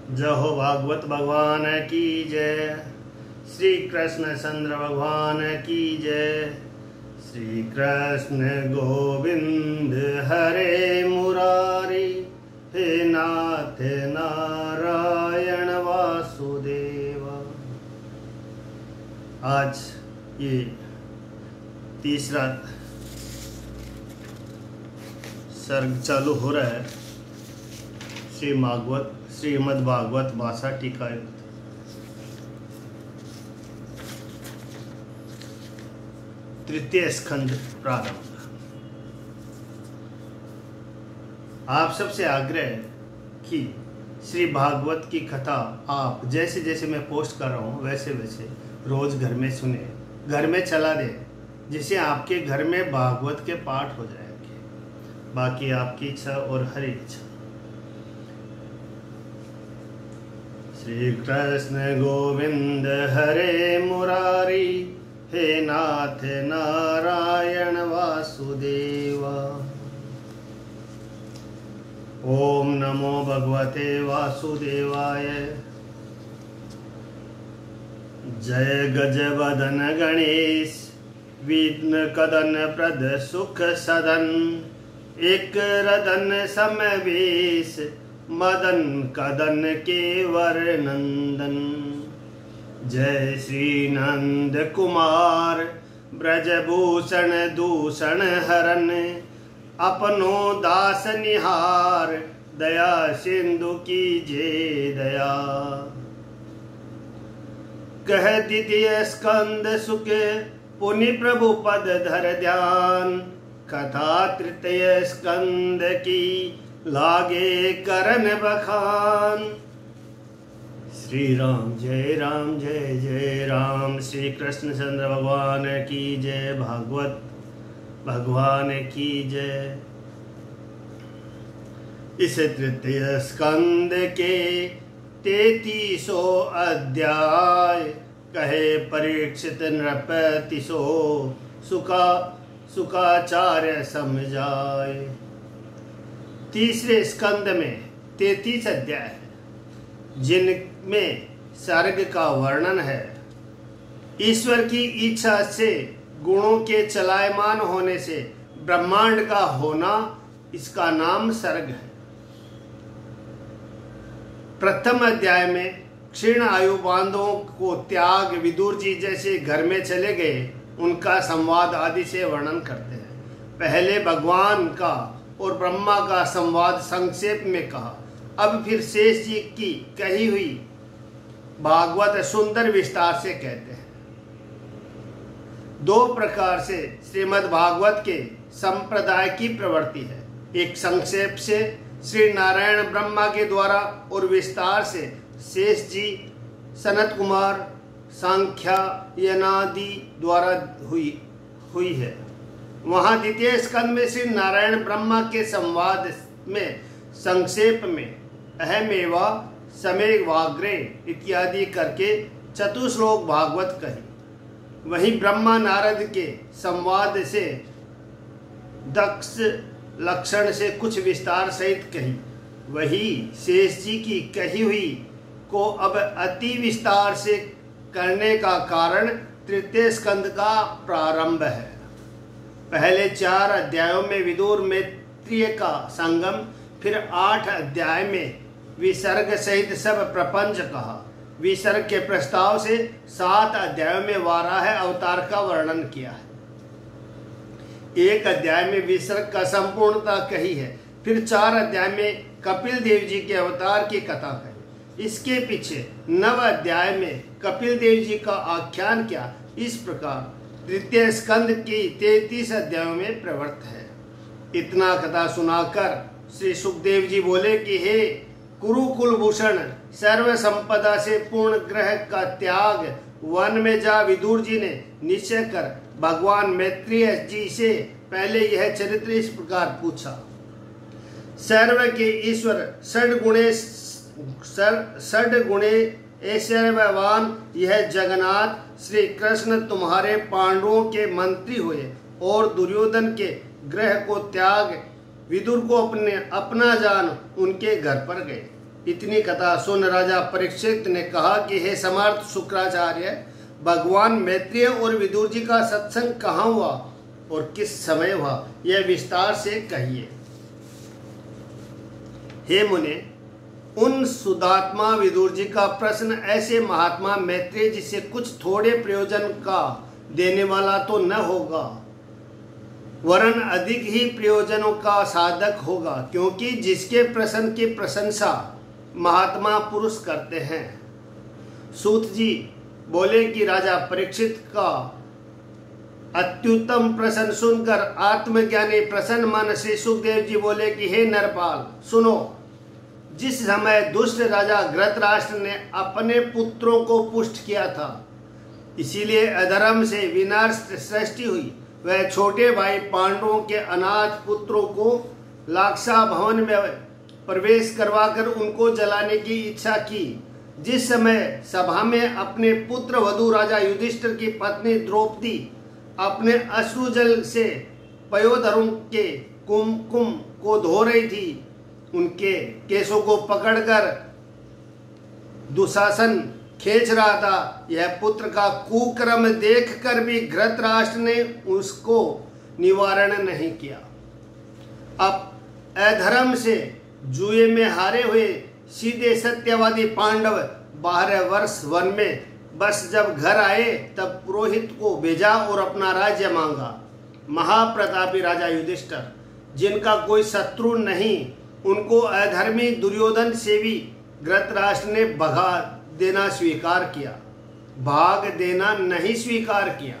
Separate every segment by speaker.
Speaker 1: जय हो भागवत भगवान की जय। श्री कृष्ण चंद्र भगवान की जय। श्री कृष्ण गोविंद हरे मुरारी, हे नाथ नारायण वासुदेव। आज ये तीसरा सर्ग चालू हो रहा है श्रीमद् भागवत भाषा टीका। तृतीय स्कंद प्रारंभ। आप सबसे आग्रह है कि श्री भागवत की कथा आप जैसे जैसे मैं पोस्ट कर रहा हूँ वैसे वैसे रोज घर में सुने, घर में चला दे, जिससे आपके घर में भागवत के पाठ हो जाएंगे। बाकी आपकी इच्छा और हर इच्छा। श्री कृष्ण गोविंद हरे मुरारी, हे नाथ नारायण वासुदेव। ओम नमो भगवते वासुदेवाय। जय गजवदन गणेश, विघ्न कदन प्रद सुख सदन, एक रदन समवेश, मदन कदन केवर नंदन। जय श्री नंद कुमार, ब्रजभूषण दूषण हरन, अपनो दास निहार, दया सिंधु कीजे दया। कह द्वितीय स्कंद सुख, पुनि प्रभु पद धर ध्यान, कथा तृतीय स्कंद की लागे करन बखान। श्री राम जय राम। श्री कृष्ण चंद्र भगवान की जय। भागवत भगवान की जय। इस तृतीय स्कंद के 33 अध्याय, कहे परीक्षित नृपतिसो, सुखाचार्य समझाए। तीसरे स्कंद में 33 अध्याय है, जिनमें सर्ग का वर्णन है। ईश्वर की इच्छा से गुणों के चलायमान होने से ब्रह्मांड का होना, इसका नाम सर्ग है। प्रथम अध्याय में क्षीण आयु बांधों को त्याग विदुर जी जैसे घर में चले गए, उनका संवाद आदि से वर्णन करते हैं। पहले भगवान का और ब्रह्मा का संवाद संक्षेप में कहा। अब फिर शेष जी की कही हुई भागवत सुंदर विस्तार से कहते हैं। 2 प्रकार से श्रीमद् भागवत के संप्रदाय की प्रवृत्ति है। एक संक्षेप से श्री नारायण ब्रह्मा के द्वारा और विस्तार से शेष जी, सनत कुमार, सांख्यायनादि द्वारा हुई है। वहाँ द्वितीय स्कंद में श्री नारायण ब्रह्मा के संवाद में संक्षेप में अहमेवा समेवाग्रे इत्यादि करके चतुश्लोक भागवत कही। वहीं ब्रह्मा नारद के संवाद से दक्ष लक्षण से कुछ विस्तार सहित कही। वही शेष जी की कही हुई को अब अति विस्तार से करने का कारण तृतीय स्कंद का प्रारंभ है। पहले 4 अध्यायों में विदुर मैत्रेय का संगम, फिर 8 अध्याय में विसर्ग सहित सब प्रपंच कहा। विसर्ग के प्रस्ताव से 7 अध्यायों में वाराह अवतार का वर्णन किया है। 1 अध्याय में विसर्ग का संपूर्णता कही है। फिर 4 अध्याय में कपिल देव जी के अवतार की कथा कही। इसके पीछे 9 अध्याय में कपिल देव जी का आख्यान किया। इस प्रकार तृतीय स्कंद की 33 अध्यायों में प्रवृत्त है। इतना कथा सुनाकर श्री सुखदेव जी बोले कि हे कुरुकुल भूषण, सर्व संपदा से पूर्ण ग्रह का त्याग वन में जा विदुर जी ने निश्चय कर भगवान मैत्रेय जी से पहले यह चरित्र इस प्रकार पूछा। सर्व के ईश्वर षड्गुणे ऐश्वर्यवान यह जगन्नाथ श्री कृष्ण तुम्हारे पांडवों के मंत्री हुए और दुर्योधन के ग्रह को त्याग विदुर को अपना जान उनके घर पर गए। इतनी कथा सुन राजा परीक्षित ने कहा कि हे समर्थ शुक्राचार्य, भगवान मैत्रेय और विदुर जी का सत्संग कहाँ हुआ और किस समय हुआ, यह विस्तार से कहिए। हे मुने, उन सुधात्मा विदुर जी का प्रश्न ऐसे महात्मा मैत्रेय जी से कुछ थोड़े प्रयोजन का देने वाला तो न होगा, वरन अधिक ही प्रयोजनों का साधक होगा, क्योंकि जिसके प्रश्न की प्रशंसा महात्मा पुरुष करते हैं। सूत जी बोले कि राजा परीक्षित का अत्युत्तम प्रश्न सुनकर आत्मज्ञानी प्रसन्न मन श्री सुखदेव जी बोले कि हे नरपाल, सुनो। जिस समय दुष्ट राजा घृतराष्ट्र ने अपने पुत्रों को पुष्ट किया था, इसीलिए अधर्म से विनष्ट सृष्टि हुई, वह छोटे भाई पांडवों के अनाथ पुत्रों को लाक्षा भवन में प्रवेश करवाकर उनको जलाने की इच्छा की। जिस समय सभा में अपने पुत्र वधू राजा युधिष्ठिर की पत्नी द्रौपदी अपने अश्रुजल से पयोधरों के कुमकुम को धो रही थी, उनके केसों को पकड़कर दुशासन खींच रहा था। यह पुत्र का कुकर्म देखकर भी घृतराष्ट्र ने उसको निवारण नहीं किया। अब अधर्म से जुए में हारे हुए सीधे सत्यवादी पांडव 12 वर्ष वन में बस जब घर आए, तब पुरोहित को भेजा और अपना राज्य मांगा। महाप्रतापी राजा युधिष्ठिर, जिनका कोई शत्रु नहीं, उनको अधर्मी दुर्योधन से भी घृतराष्ट्र ने भगा देना स्वीकार किया, भाग देना नहीं स्वीकार किया।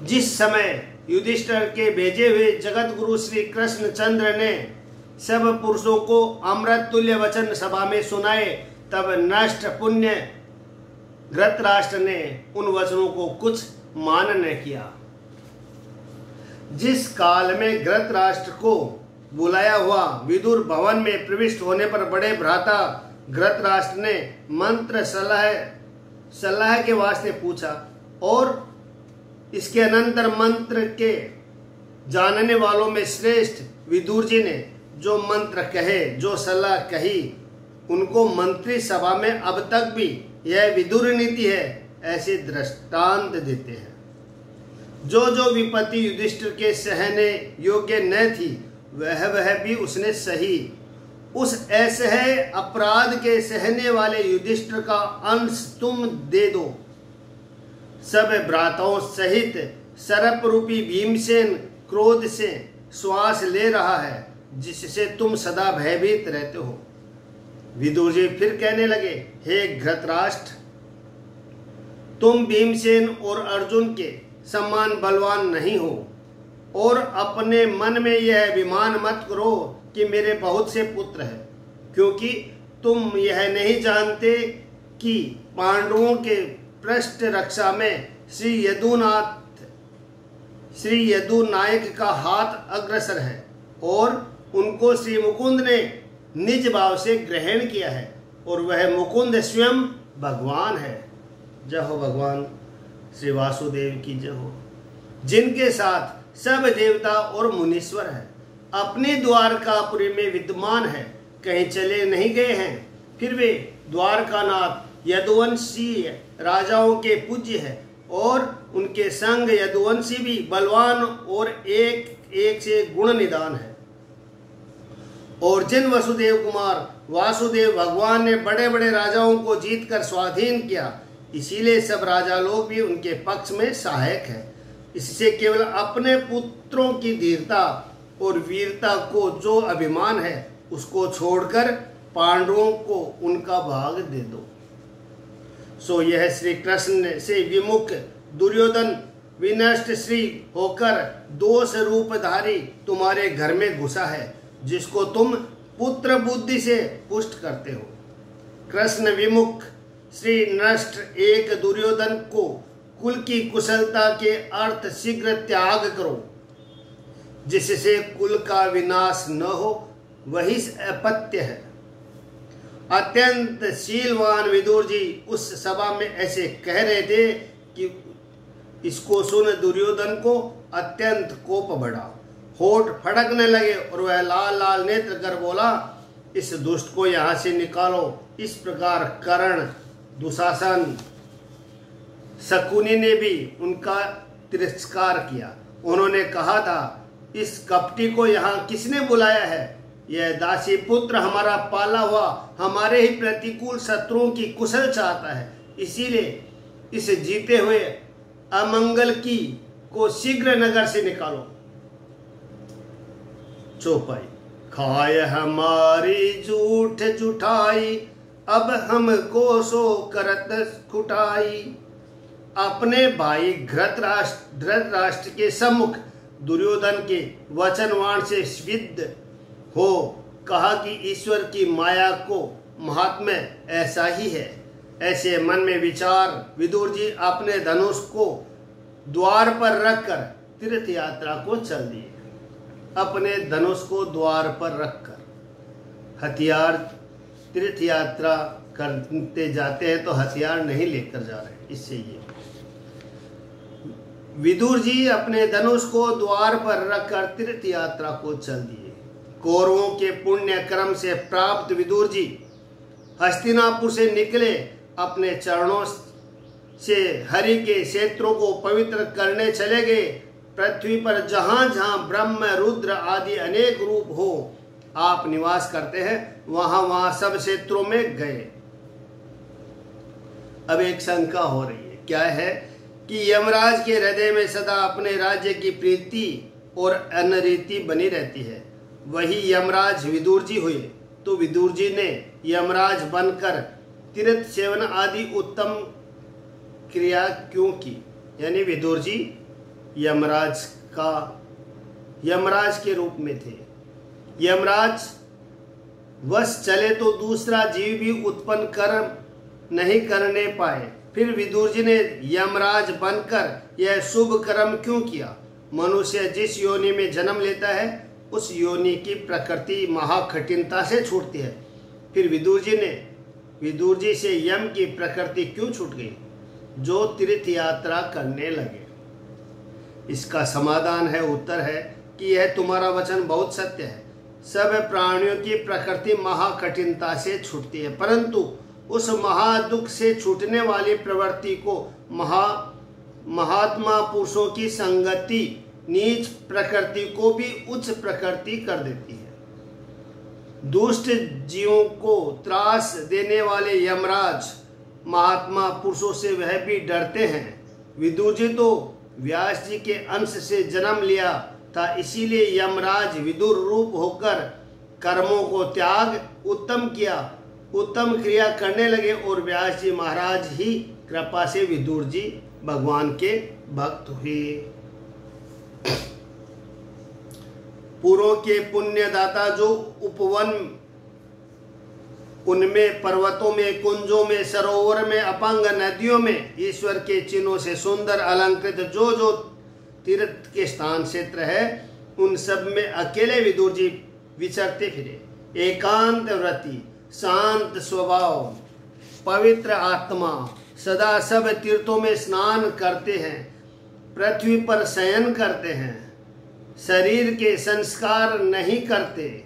Speaker 1: जिस समय युधिष्ठिर के भेजे हुए जगत गुरु श्री कृष्ण चंद्र ने सब पुरुषों को अमृत तुल्य वचन सभा में सुनाए, तब नष्ट पुण्य घृतराष्ट्र ने उन वचनों को कुछ मान न किया। जिस काल में घृतराष्ट्र को बुलाया हुआ विदुर भवन में प्रविष्ट होने पर बड़े भ्राता घृतराष्ट्र ने मंत्र सलाह के वास्ते पूछा, और इसके अनंतर मंत्र के जानने वालों में श्रेष्ठ विदुर जी ने जो मंत्र कहे, जो सलाह कही, उनको मंत्री सभा में अब तक भी यह विदुर नीति है ऐसे दृष्टांत देते हैं। जो विपत्ति युधिष्ठिर के सहने योग्य न थी, वह भी उसने सही। उस ऐसे है अपराध के सहने वाले युधिष्ठिर का अंश तुम दे दो। सब भ्राताओं सहित सर्प रूपी भीमसेन क्रोध से श्वास ले रहा है, जिससे तुम सदा भयभीत रहते हो। विदुर जी फिर कहने लगे, हे घृतराष्ट्र, तुम भीमसेन और अर्जुन के समान बलवान नहीं हो, और अपने मन में यह अभिमान मत करो कि मेरे बहुत से पुत्र हैं, क्योंकि तुम यह नहीं जानते कि पांडवों के पृष्ठ रक्षा में श्री यदुनायक का हाथ अग्रसर है, और उनको श्री मुकुंद ने निज भाव से ग्रहण किया है, और वह मुकुंद स्वयं भगवान है। जय हो भगवान श्री वासुदेव की जय हो, जिनके साथ सब देवता और मुनीश्वर है, अपने द्वारकापुरी में विद्यमान है, कहीं चले नहीं गए हैं। फिर वे द्वारकानाथ यदुवंशी राजाओं के पूज्य है, और उनके संग यदुवंशी भी बलवान और एक एक से गुण निदान है। और जिन वसुदेव कुमार वासुदेव भगवान ने बड़े बड़े राजाओं को जीतकर स्वाधीन किया, इसीलिए सब राजा लोग भी उनके पक्ष में सहायक है। इससे केवल अपने पुत्रों की धीरता और वीरता को जो अभिमान है, उसको छोड़कर पांडवों को उनका भाग दे दो। सो यह श्री कृष्ण से विमुख दुर्योधन विनष्ट श्री होकर दोष रूपधारी तुम्हारे घर में घुसा है, जिसको तुम पुत्र बुद्धि से पुष्ट करते हो। कृष्ण विमुख श्री नष्ट एक दुर्योधन को कुल की कुशलता के अर्थ शीघ्र त्याग करो, जिससे कुल का विनाश न हो, वही अपत्य है। अत्यंत शीलवान विदुर जी उस सभा में ऐसे कह रहे थे कि इसको सुन दुर्योधन को अत्यंत कोप बढ़ा, होठ फड़कने लगे और वह लाल लाल नेत्र कर बोला, इस दुष्ट को यहाँ से निकालो। इस प्रकार कर्ण, दुशासन, शकुनी ने भी उनका तिरस्कार किया। उन्होंने कहा था, इस कपटी को यहाँ किसने बुलाया है? यह दासी पुत्र हमारा पाला हुआ हमारे ही प्रतिकूल शत्रुओं की कुशल चाहता है, इसीलिए इस जीते हुए अमंगल की को शीघ्र नगर से निकालो। चौपाई। खाए हमारी झूठ जुठाई, अब हमको सो करत खुटाई। अपने भाई धृतराष्ट्र के सम्मुख दुर्योधन के वचनवाण से विद्ध हो कहा कि ईश्वर की माया को महात्म्य ऐसा ही है। ऐसे मन में विचार विदुर जी अपने धनुष को द्वार पर रखकर तीर्थ यात्रा को चल दिए। अपने धनुष को द्वार पर रखकर हथियार, तीर्थ यात्रा करते जाते हैं तो हथियार नहीं लेकर जा रहे, इससे ये विदुर जी अपने धनुष को द्वार पर रखकर तीर्थ यात्रा को चल दिए। कौरवों के पुण्य कर्म से प्राप्त विदुर जी हस्तिनापुर से निकले, अपने चरणों से हरि के क्षेत्रों को पवित्र करने चले गए। पृथ्वी पर जहां जहां ब्रह्म, रुद्र आदि अनेक रूप हो आप निवास करते हैं, वहां वहां सब क्षेत्रों में गए। अब एक शंका हो रही है, क्या है कि यमराज के हृदय में सदा अपने राज्य की प्रीति और अनरीति बनी रहती है। वही यमराज विदुर जी हुए, तो विदुर जी ने यमराज बनकर तीर्थ सेवन आदि उत्तम क्रिया क्यों की? यानी विदुर जी यमराज के रूप में थे। यमराज वश चले तो दूसरा जीव भी उत्पन्न कर्म नहीं करने पाए, फिर विदुर जी ने यमराज बनकर यह शुभ कर्म क्यों किया? मनुष्य जिस योनि में जन्म लेता है उस योनि की प्रकृति महाकठिनता से छूटती है। फिर विदुर जी से यम की प्रकृति क्यों छूट गई, जो तीर्थ यात्रा करने लगे? इसका समाधान है, उत्तर है कि यह तुम्हारा वचन बहुत सत्य है। सब प्राणियों की प्रकृति महाकठिनता से छूटती है, परंतु उस महादुख से छूटने वाली प्रवृत्ति को महात्मा पुरुषों की संगति नीच प्रकृति को भी उच्च प्रकृति कर देती है। दुष्ट जीवों को त्रास देने वाले यमराज महात्मा पुरुषों से वह भी डरते हैं। विदुर जी तो व्यास जी के अंश से जन्म लिया था, इसीलिए यमराज विदुर रूप होकर कर्मों को त्याग उत्तम क्रिया करने लगे और व्यास जी महाराज ही कृपा से विदुर जी भगवान के भक्त हुए। पूर्वों के पुण्यदाता जो उपवन, उनमें पर्वतों में, कुंजों में, सरोवर में, अपंग नदियों में ईश्वर के चिन्हों से सुंदर अलंकृत जो जो तीर्थ के स्थान क्षेत्र है, उन सब में अकेले विदुर जी विचरते फिरे। एकांत व्रती, शांत स्वभाव, पवित्र आत्मा, सदा सब तीर्थों में स्नान करते हैं, पृथ्वी पर शयन करते हैं, शरीर के संस्कार नहीं करते,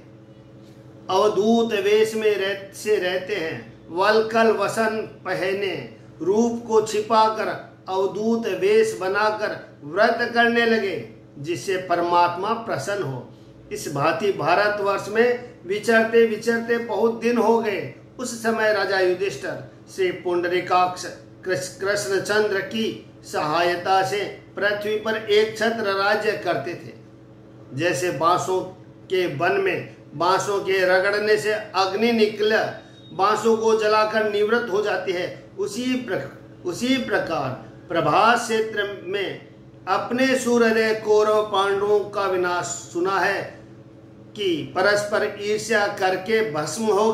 Speaker 1: अवधूत वेश में रहते हैं, वलकल वसन पहने, रूप को छिपाकर अवधूत वेश बनाकर व्रत करने लगे, जिससे परमात्मा प्रसन्न हो। इस भांति भारतवर्ष में विचरते विचरते बहुत दिन हो गए। उस समय राजा युधिष्ठिर श्री पुंडरीकाक्ष कृष्णचंद्र की सहायता से पृथ्वी पर एक छत्र राज्य करते थे। जैसे बांसों के वन में बांसों के रगड़ने से अग्नि निकल बांसों को जलाकर निवृत्त हो जाती है, उसी प्रकार प्रभास क्षेत्र में अपने सूर्योदय कौरव पांडवों का विनाश सुना है कि परस्पर ईर्ष्या करके भस्म हो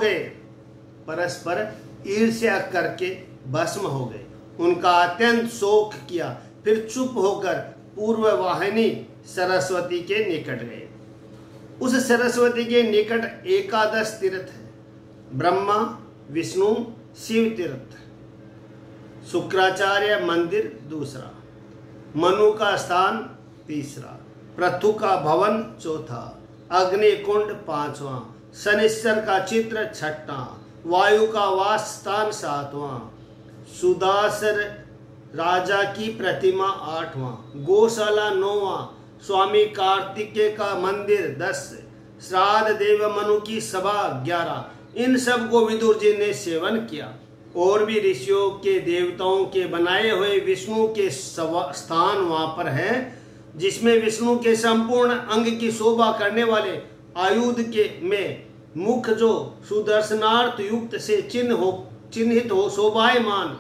Speaker 1: गए। उनका अत्यंत शोक किया, फिर चुप होकर पूर्व वाहिनी सरस्वती के निकट गए। उस सरस्वती के निकट एकादश तीर्थ है, ब्रह्मा, विष्णु, शिव तीर्थ, शुक्राचार्य मंदिर दूसरा, मनु का स्थान तीसरा, पृथु का भवन चौथा, अग्नि कुंड पांचवा, शनिश्चर का चित्र 6वां, वायु का वास स्थान 7वां, सुदासर राजा की प्रतिमा 8वां, गौशाला 9वां, स्वामी कार्तिकेय का मंदिर 10, श्राद्ध देव मनु की सभा 11। इन सब को विदुर जी ने सेवन किया। और भी ऋषियों के देवताओं के बनाए हुए विष्णु के स्थान वहां पर है, जिसमें विष्णु के संपूर्ण अंग की शोभा करने वाले आयुध के में मुख जो सुदर्शनार्थ युक्त से चिन्हित हो शोभायमान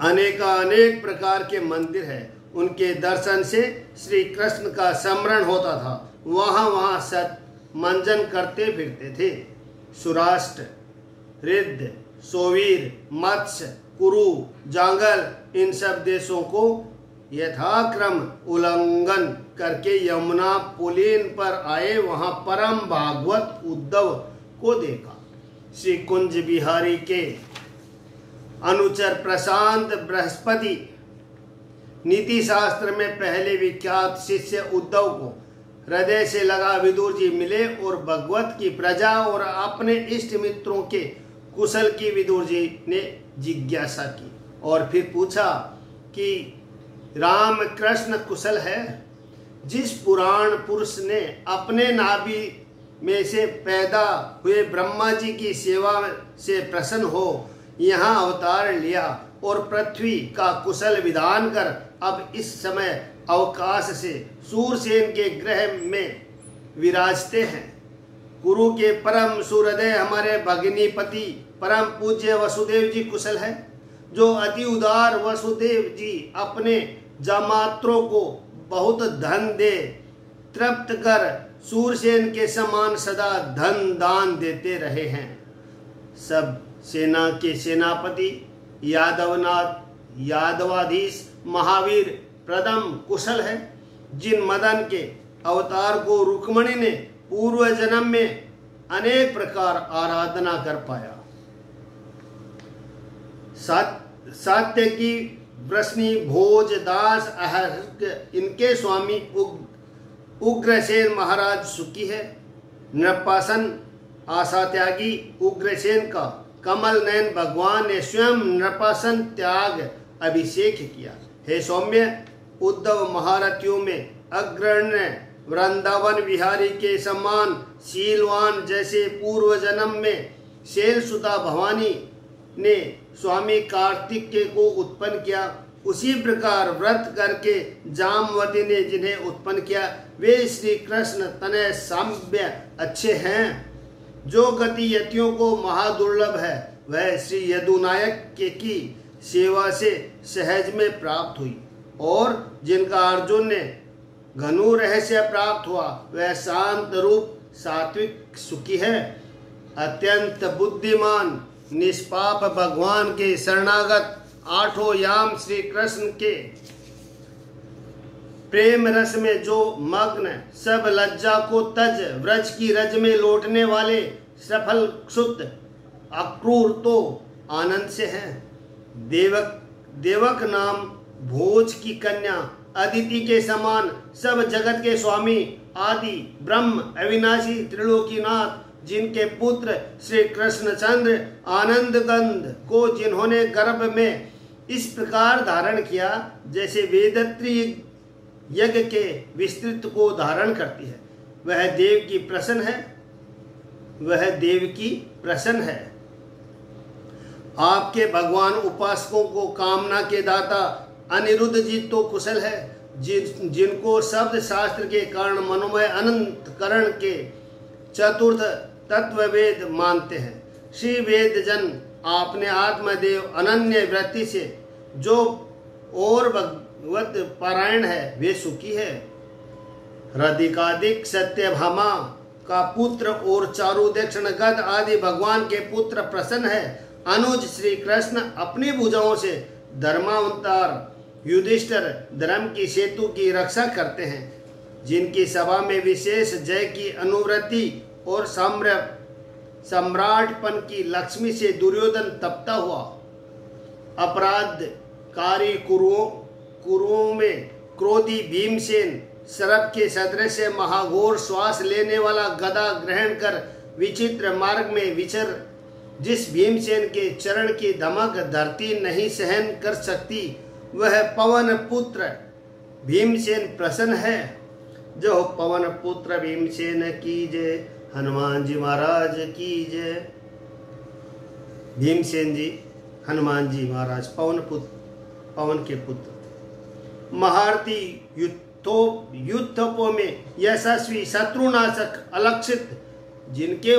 Speaker 1: अनेक प्रकार के मंदिर है। उनके दर्शन से श्री कृष्ण का स्मरण होता था। वहां सत मंजन करते फिरते थे। सुराष्ट्र, रिद्ध, सोवीर, मत्स्य, कुरु, जांगल इन सब देशों को यथाक्रम उल्लंघन करके यमुना पुलीन पर आए। वहां परम भागवत उद्धव को देखा। श्री कुंज बिहारी के अनुचर प्रशांत बृहस्पति नीति शास्त्र में पहले विख्यात शिष्य उद्धव को हृदय से लगा विदुर जी मिले और भगवत की प्रजा और अपने इष्ट मित्रों के कुशल की विदुर जी ने जिज्ञासा की और फिर पूछा कि राम कृष्ण कुशल है। जिस पुराण पुरुष ने अपने नाभि में से पैदा हुए ब्रह्मा जी की सेवा से प्रसन्न हो यहाँ अवतार लिया और पृथ्वी का कुशल विधान कर अब इस समय अवकाश से सूरसेन के ग्रह में विराजते हैं। गुरु के परम सूर्योदय हमारे भगिनीपति परम पूज्य वसुदेव जी कुशल है। जो अति उदार वसुदेव जी अपने जामात्रों को बहुत धन दे तृप्त कर सूरसेन के समान सदा धन दान देते रहे हैं। सब सेना के सेनापति यादवाधीश महावीर प्रदम कुशल है। जिन मदन के अवतार को रुक्मणी ने पूर्व जन्म में अनेक प्रकार आराधना कर पाया। सात्यकी, वृष्णि, भोज, दास, अहर्क इनके स्वामी उग्रसेन महाराज सुखी है। नृपासन आशा त्यागी उग्रसेन का कमल नयन भगवान ने स्वयं नृपासन त्याग अभिषेक किया। हे सौम्य, उद्धव महारथियों में अग्रण्य वृंदावन विहारी के समान शीलवान जैसे पूर्व जन्म में शैलसुता भवानी ने स्वामी कार्तिकेय को उत्पन्न किया, उसी प्रकार व्रत करके जामवती ने जिन्हें उत्पन्न किया वे श्री कृष्ण तनय साम्य अच्छे हैं। जो गति यतियों को महादुर्लभ है वह श्री यदुनायक के की सेवा से सहज में प्राप्त हुई और जिनका अर्जुन ने घनु रहस्य प्राप्त हुआ वह शांत रूप सात्विक सुखी है। अत्यंत बुद्धिमान निष्पाप भगवान के शरणागत आठों याम श्री कृष्ण के प्रेम रस में जो मग्न सब लज्जा को तज व्रज की रज में लौटने वाले सफल क्षुद्ध अक्रूर तो आनंद से हैं। देवक नाम भोज की कन्या अदिति के समान सब जगत के स्वामी आदि ब्रह्म अविनाशी त्रिलोकीनाथ जिनके पुत्र श्री कृष्णचंद्र आनंद गंध को जिन्होंने गर्भ में इस प्रकार धारण किया जैसे वेदत्री यज्ञ के विस्तृत को धारण करती है, वह देव की प्रसन्न है, वह देव की प्रसन्न है। आपके भगवान उपासकों को कामना के दाता अनिरुद्ध जी तो कुशल है, जिनको शब्द शास्त्र के कारण मनोमय अनंत करण के चतुर्थ तत्व वेद मानते हैं। श्री वेद जन आपने आत्मदेव अनन्य वृत्ति से जो और भगवत पारायण है वे सुखी है। रधिकाधिक सत्यभामा का पुत्र और चारुदक्षिण गद आदि भगवान के पुत्र प्रसन्न है। अनुज श्री कृष्ण अपनी भुजाओं से धर्मावतार युधिष्ठिर धर्म की सेतु की रक्षा करते हैं, जिनकी सभा में विशेष जय की अनुवृत्ति और सम्राटपन की लक्ष्मी से दुर्योधन तपता हुआ अपराधकारी कुरुओं में क्रोधी भीमसेन सर्प के सदृश महाघोर श्वास लेने वाला गदा ग्रहण कर विचित्र मार्ग में विचर जिस भीमसेन के चरण की धमक धरती नहीं सहन कर सकती, वह पवन पुत्र भीमसेन प्रसन्न है। जो पवन पुत्र भीमसेन की जय, हनुमान जी महाराज की जय। भीमसेन जी, हनुमान जी महाराज पवन के पुत्र, महारथी युद्धों में यशस्वी शत्रुनाशक अलक्षित, जिनके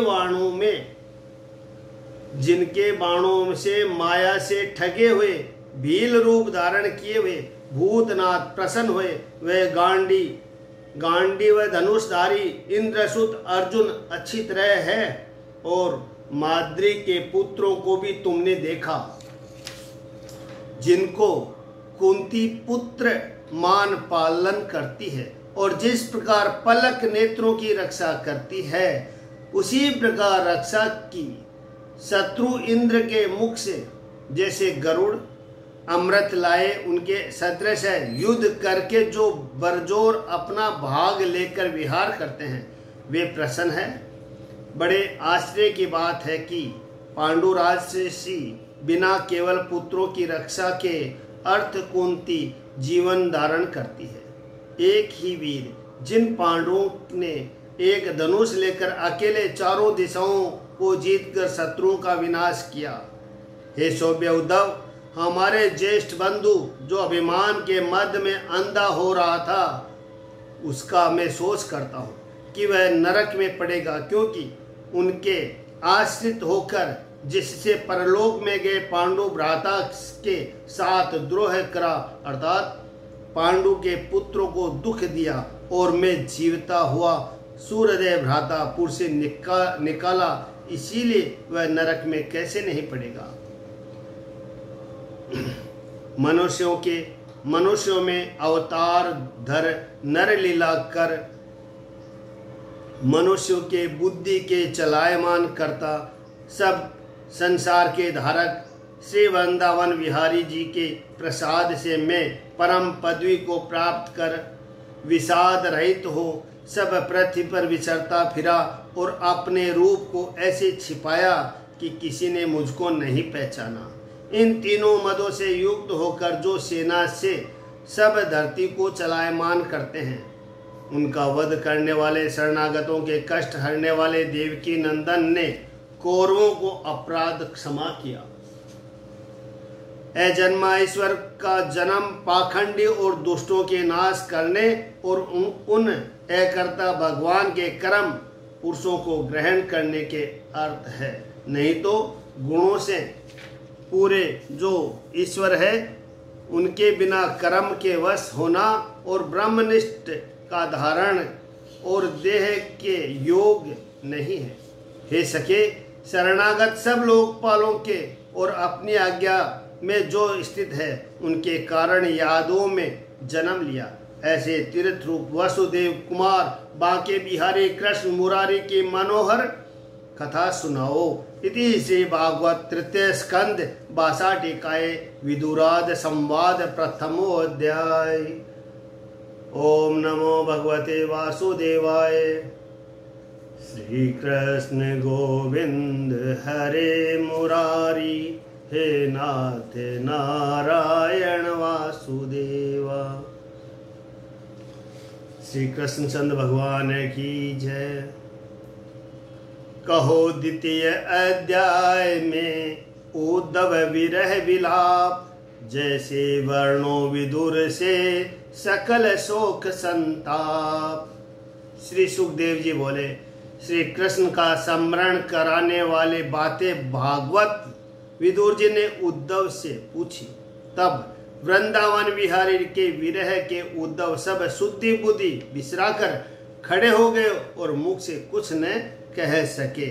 Speaker 1: बाणों से माया से ठगे हुए भील रूप धारण किए हुए भूतनाथ प्रसन्न हुए। वे गांडी व धनुषधारी इंद्रसुत अर्जुन अच्छी तरह है, और माद्री के पुत्रों को भी तुमने देखा, जिनको कुंती पुत्र मान पालन करती है, और जिस प्रकार पलक नेत्रों की रक्षा करती है, उसी प्रकार रक्षा की शत्रु इंद्र के मुख से जैसे गरुड़ अमृत लाए उनके सदृश है। युद्ध करके जो बरजोर अपना भाग लेकर विहार करते हैं, वे प्रसन्न है। बड़े आश्चर्य की बात है कि पांडुराज से बिना केवल पुत्रों की रक्षा के अर्थ कुंती जीवन धारण करती है। एक ही वीर जिन पांडवों ने एक धनुष लेकर अकेले चारों दिशाओं को जीतकर शत्रुओं का विनाश किया। हे सौम्य उद्धव, हमारे ज्येष्ठ बंधु जो अभिमान के मध्य में अंधा हो रहा था, उसका मैं सोच करता हूँ कि वह नरक में पड़ेगा, क्योंकि उनके आश्रित होकर जिससे परलोक में गए पांडु भ्राता के साथ द्रोह करा, अर्थात पांडु के पुत्रों को दुख दिया, और मैं जीवता हुआ सूर्यदेव भ्रातापुर से निकाला, इसीलिए वह नरक में कैसे नहीं पड़ेगा। मनुष्यों में अवतार धर नर लीला कर मनुष्यों के बुद्धि के चलायमान करता, सब संसार के धारक श्री वृंदावन विहारी जी के प्रसाद से मैं परम पदवी को प्राप्त कर विषाद रहित हो सब पृथ्वी पर विचरता फिरा, और अपने रूप को ऐसे छिपाया कि किसी ने मुझको नहीं पहचाना। इन तीनों मदों से युक्त होकर जो सेना से सब धरती को चलायमान करते हैं, उनका वध करने वाले शरणागतों के कष्ट हरने वाले देवकी नंदन ने कौरवों को अपराध क्षमा किया। अजन्मा ईश्वर का जन्म पाखंडी और दुष्टों के नाश करने और उन अकर्ता भगवान के कर्म पुरुषों को ग्रहण करने के अर्थ है। नहीं तो गुणों से पूरे जो ईश्वर है, उनके बिना कर्म के वश होना और ब्रह्मनिष्ठ का धारण और देह के योग नहीं है। हे सखे, शरणागत सब लोकपालों के और अपनी आज्ञा में जो स्थित है, उनके कारण यादों में जन्म लिया। ऐसे तीर्थ रूप वसुदेव कुमार बांके बिहारी कृष्ण मुरारी की मनोहर कथा सुनाओ। इति श्री भागवत तृतीय स्कंद 62 टीकाए विदुराद संवाद प्रथमो अध्याय। ओम नमो भगवते वासुदेवाय। श्री कृष्ण गोविंद हरे मुरारी, हे नाथ नारायण वासुदेवा। श्री कृष्ण चंद्र भगवान की जय। कहो द्वितीय अध्याय में उद्धव विरह विलाप, जैसे वर्णो विदुर से सकल शोक संताप। श्री सुखदेव जी बोले, श्री कृष्ण का स्मरण कराने वाले बातें भागवत विदुर जी ने उद्धव से पूछी। तब वृंदावन विहारी के विरह के उद्धव सब शुद्धि बुद्धि बिसराकर खड़े हो गए और मुख से कुछ न कह सके।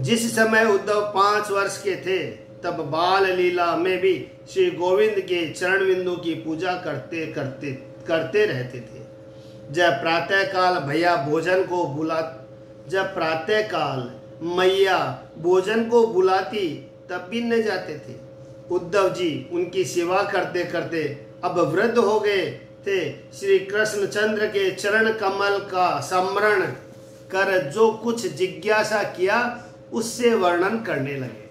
Speaker 1: जिस समय उद्धव 5 वर्ष के थे, तब बाल लीला में भी श्री गोविंद के चरण बिंदु की पूजा करते रहते थे। जब प्रातःकाल मैया भोजन को बुलाती, तब भी न जाते थे। उद्धव जी उनकी सेवा करते करते अब वृद्ध हो गए थे। श्री कृष्णचंद्र के चरण कमल का स्मरण कर जो कुछ जिज्ञासा किया उससे वर्णन करने लगे।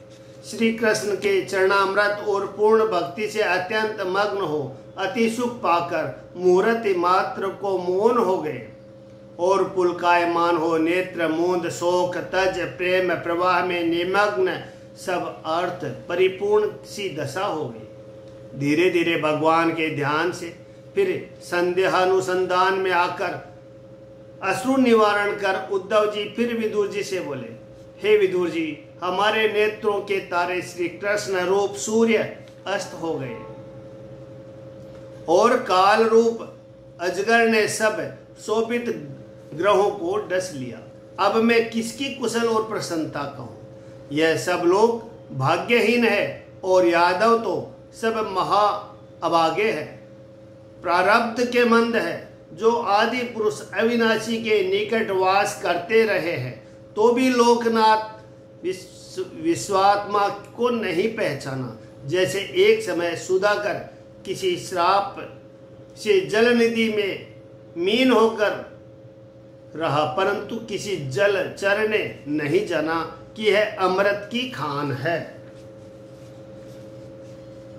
Speaker 1: श्री कृष्ण के चरणामृत और पूर्ण भक्ति से अत्यंत मग्न हो अति सुख पाकर मुहूर्त मात्र को मौन हो गए और पुलकायमान हो नेत्र मूंद शोक तज प्रेम प्रवाह में निमग्न सब अर्थ परिपूर्ण सी दशा हो गई। धीरे धीरे भगवान के ध्यान से फिर संदेहानुसंधान में आकर अश्रु निवारण कर उद्धव जी फिर विदुर जी से बोले, हे विदुर जी, हमारे नेत्रों के तारे श्री कृष्ण रूप सूर्य अस्त हो गए और काल रूप अजगर ने सब शोभित ग्रहों को डस लिया। अब मैं किसकी कुशल और प्रसन्नता कहूं? यह सब लोग भाग्यहीन है और यादव तो सब महा अभागे है, प्रारब्ध के मंद है, जो आदि पुरुष अविनाशी के निकट वास करते रहे हैं तो भी लोकनाथ विश्वात्मा को नहीं पहचाना। जैसे एक समय सुधाकर किसी श्राप से जल निधि में मीन होकर रहा परंतु किसी जल चर ने नहीं जाना कि यह अमृत की खान है।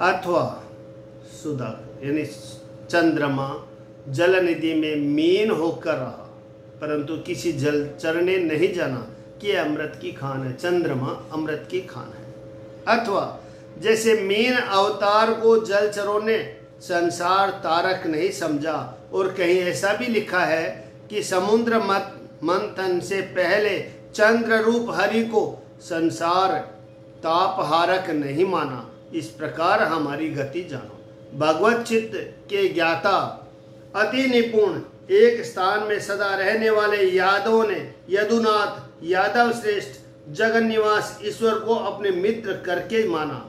Speaker 1: अथवा सुधा यानी चंद्रमा जल निधि में मीन होकर रहा परंतु किसी जलचर ने नहीं जाना कि यह अमृत की खान है। चंद्रमा अमृत की खान है। अथवा जैसे मीन अवतार को जलचरों ने संसार तारक नहीं समझा और कहीं ऐसा भी लिखा है कि समुद्र मंथन से पहले चंद्र रूप हरि को संसार तापहारक नहीं माना। इस प्रकार हमारी गति जानो। भगवत चित्त के ज्ञाता अति निपुण एक स्थान में सदा रहने वाले यादवों ने यदुनाथ यादव श्रेष्ठ जगन निवास ईश्वर को अपने मित्र करके माना।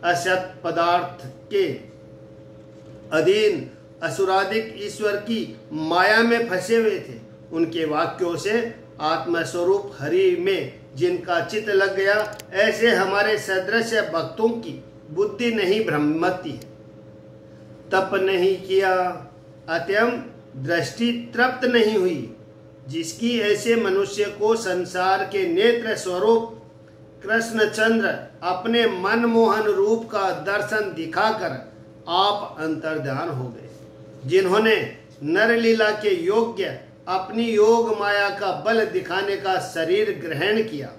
Speaker 1: असत पदार्थ के अधीन असुराधिक ईश्वर की माया में फंसे हुए थे। उनके वाक्यों से आत्मस्वरूप हरि में जिनका चित्त लग गया, ऐसे हमारे सदृश भक्तों की बुद्धि नहीं भ्रमती है। तप नहीं किया, अत्यम दृष्टि तृप्त नहीं हुई, जिसकी ऐसे मनुष्य को संसार के नेत्र स्वरूप कृष्णचंद्र अपने मनमोहन रूप का दर्शन दिखाकर आप अंतर्ध्यान हो गए। जिन्होंने नरलीला के योग्य अपनी योग माया का बल दिखाने का शरीर ग्रहण किया,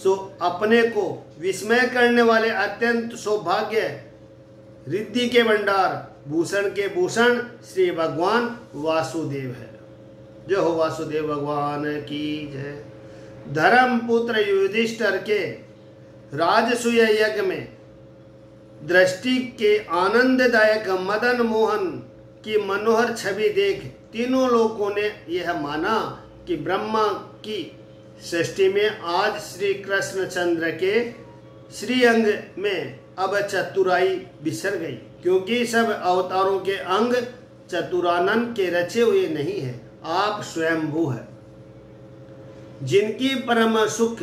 Speaker 1: सो अपने को विस्मय करने वाले अत्यंत सौभाग्य रिद्धि के भंडार भूषण के भूषण श्री भगवान वासुदेव है। जो हो वासुदेव भगवान की जय। धर्म पुत्र युधिष्ठिर के राजसूय यज्ञ में दृष्टि के आनंददायक मदन मोहन की मनोहर छवि देख तीनों लोगों ने यह माना कि ब्रह्मा की सृष्टि में आज श्री कृष्णचंद्र के श्रीअंग में अब चतुराई बिसर गई, क्योंकि सब अवतारों के अंग चतुरानन के रचे हुए नहीं है, आप स्वयंभू है। जिनकी परम सुख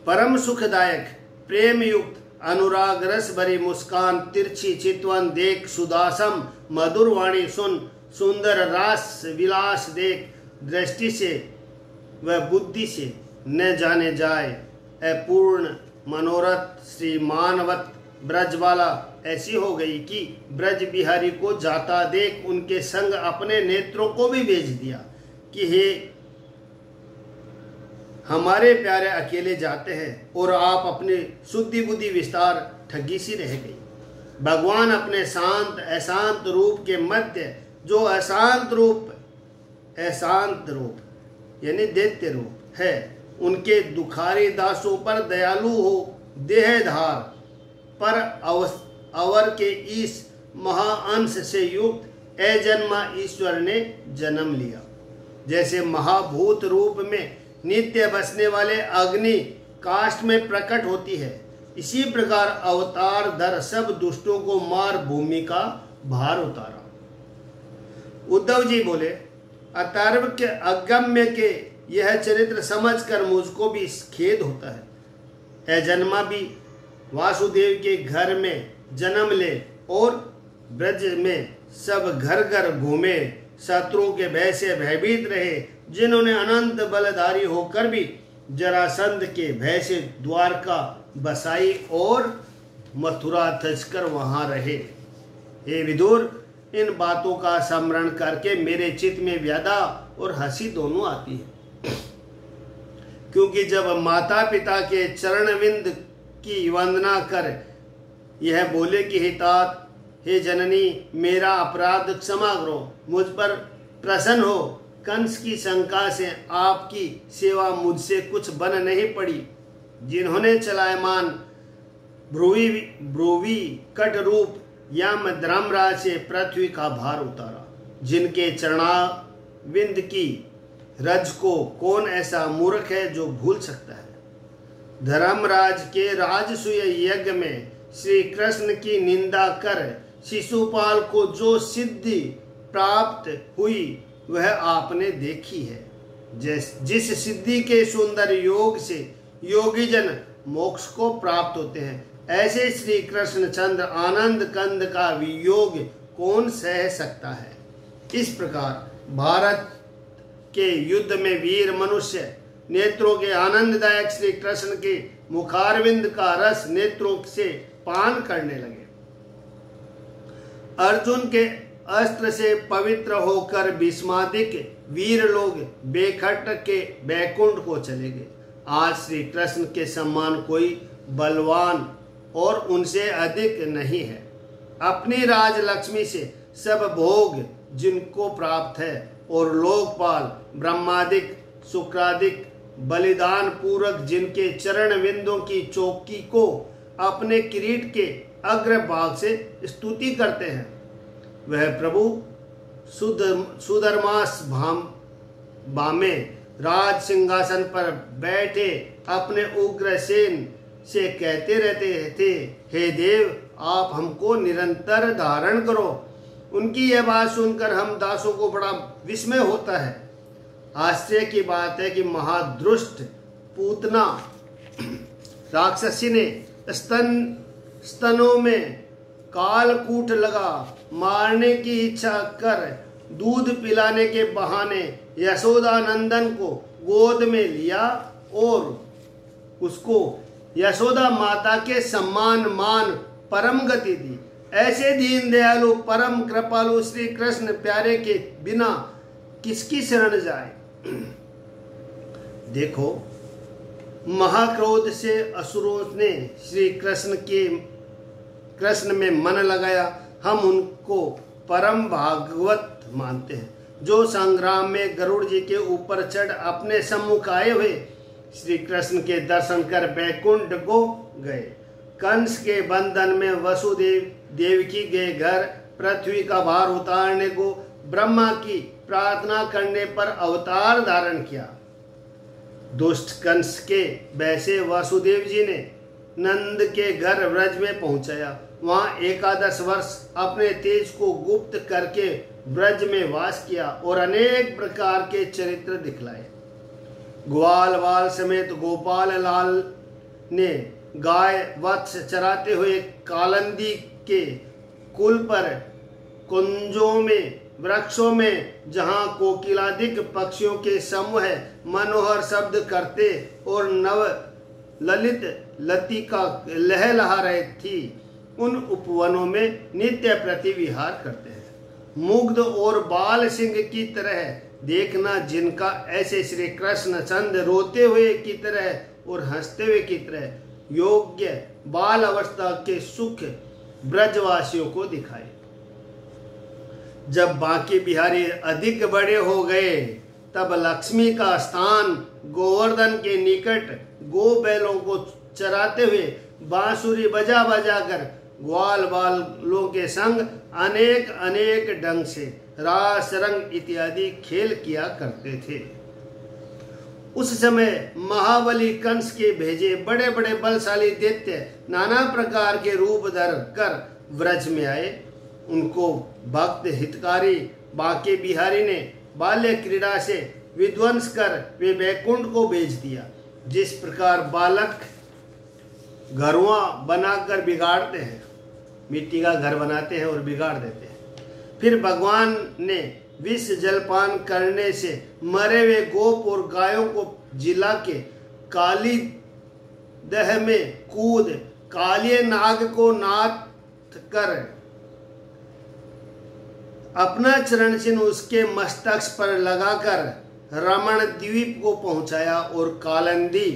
Speaker 1: परम सुखदायक प्रेम युक्त अनुराग रस भरी मुस्कान तिरछी चितवन देख सुदासम मधुर वाणी सुन सुंदर रास विलास देख दृष्टि से व बुद्धि से न जाने जाए अपूर्ण मनोरथ श्री मानवत ब्रजवाला ऐसी हो गई कि ब्रज बिहारी को जाता देख उनके संग अपने नेत्रों को भी भेज दिया कि हे हमारे प्यारे अकेले जाते हैं, और आप अपनी शुद्धि बुद्धि विस्तार ठगी सी रह गई। भगवान अपने शांत अशांत रूप के मध्य जो अशांत रूप यानी दैत्य रूप है, उनके दुखारी दासों पर दयालु हो देहधार पर अवर के इस महाअंश से युक्त अजन्मा ईश्वर ने जन्म लिया। जैसे महाभूत रूप में नित्य बसने वाले अग्नि काष्ठ में प्रकट होती है, इसी प्रकार अवतार धर सब दुष्टों को मार भूमि का भार उतारा। उद्धव जी बोले, अतर्व के अगम्य के यह चरित्र समझकर मुझको भी खेद होता है। अजन्मा भी वासुदेव के घर में जन्म ले और ब्रज में सब घर घर घूमे, शत्रुओं के भय से भयभीत रहे, जिन्होंने अनंत बलधारी होकर भी जरासंध के भय से द्वारका बसाई और मथुरा तजकर वहां रहे। हे विदुर, इन बातों का स्मरण करके मेरे चित्त में व्यथा और हंसी दोनों आती है, क्योंकि जब माता पिता के चरणविंद की वंदना कर यह बोले कि हे तात, हे जननी, मेरा अपराध क्षमा करो, मुझ पर प्रसन्न हो, कंस की शंका से आपकी सेवा मुझसे कुछ बन नहीं पड़ी, जिन्होंने चलायमान भ्रुवी कट रूप यम धर्मराज से पृथ्वी का भार उतारा, जिनके चरणाविंद की रज को कौन ऐसा मूर्ख है जो भूल सकता है। धर्मराज के राजसूय यज्ञ में श्री कृष्ण की निंदा कर शिशुपाल को जो सिद्धि प्राप्त हुई वह आपने देखी है। जिस सिद्धि के सुंदर योग से योगी जन मोक्ष को प्राप्त होते हैं, ऐसे श्री कृष्ण चंद्र आनंद कंद का वियोग कौन सह सकता है। इस प्रकार भारत के युद्ध में वीर मनुष्य नेत्रों के आनंददायक श्री कृष्ण के मुखारविंद का रस नेत्रों से पान करने लगे। अर्जुन के अस्त्र से पवित्र होकर भीष्मादिक वीर लोग बेखट के बैकुंठ को चले गए। आज श्री कृष्ण के समान कोई बलवान और उनसे अधिक नहीं है। अपनी राज लक्ष्मी से सब भोग जिनको प्राप्त है और लोकपाल ब्रह्मादिक शुक्रादिक बलिदान पूर्वक जिनके चरण विंदों की चौकी को अपने किरीट के अग्रभाग से स्तुति करते हैं, वह प्रभु सुधर्मास भामे राज सिंहासन पर बैठे अपने उग्रसेन से कहते रहते थे, हे देव, आप हमको निरंतर धारण करो। उनकी यह बात सुनकर हम दासों को बड़ा विस्मय होता है। आश्चर्य की बात है कि महादुष्ट पूतना राक्षसी ने स्तनों में कालकूट लगा मारने की इच्छा कर दूध पिलाने के बहाने यशोदा नंदन को गोद में लिया और उसको यशोदा माता के सम्मान मान परम गति दी। ऐसे दीन दयालु परम कृपालु श्री कृष्ण प्यारे के बिना किसकी शरण जाए। देखो, महाक्रोध से असुरों ने श्री कृष्ण में मन लगाया। हम उनको परम भागवत मानते हैं, जो संग्राम में गरुड़ जी के ऊपर चढ़ अपने सम्मुख आए हुए श्री कृष्ण के दर्शन कर बैकुंठ को गए। कंस के बंधन में वसुदेव देवकी के घर पृथ्वी का भार उतारने को ब्रह्मा की प्रार्थना करने पर अवतार धारण किया। दुष्ट कंस के वैसे वासुदेव जी ने नंद के घर व्रज में पहुंचाया। वहां 11 वर्ष अपने तेज को गुप्त करके ब्रज में वास किया और अनेक प्रकार के चरित्र दिखलाए। ग्वाल वाल समेत गोपाल लाल ने गाय वत्स चराते हुए कालंदी के कुल पर कुंजों में वृक्षों में जहां कोकिलादिक पक्षियों के समूह मनोहर शब्द करते और नव ललित लतिका लहलहा रही थी, उन उपवनों में नित्य प्रति विहार करते हैं। मुग्ध और बाल सिंह की तरह देखना, जिनका ऐसे श्री कृष्ण चंद्र रोते हुए की तरह और हंसते हुए की तरह योग्य बाल अवस्था के सुख ब्रजवासियों को दिखाए। जब बांके बिहारी अधिक बड़े हो गए, तब लक्ष्मी का स्थान गोवर्धन के निकट गो बैलों को चराते हुए बांसुरी बजा बजा कर ग्वाल बालों के संग अनेक अनेक ढंग से रास रंग इत्यादि खेल किया करते थे। उस समय महाबली कंस के भेजे बड़े बड़े बलशाली दैत्य नाना प्रकार के रूप धर कर व्रज में आए। उनको भक्त हितकारी बांके बिहारी ने बाल्य क्रीड़ा से विध्वंस कर वे वैकुंठ को भेज दिया। जिस प्रकार बालक घरवा बनाकर बिगाड़ते हैं, मिट्टी का घर बनाते हैं और बिगाड़ देते हैं, फिर भगवान ने विष जलपान करने से मरे हुए गोप और गायों को जिला के काली दह में कूद कालिये नाग को नाथ कर अपना चरण चिन्ह उसके मस्तक पर लगाकर रमण द्वीप को पहुंचाया और कालिंदी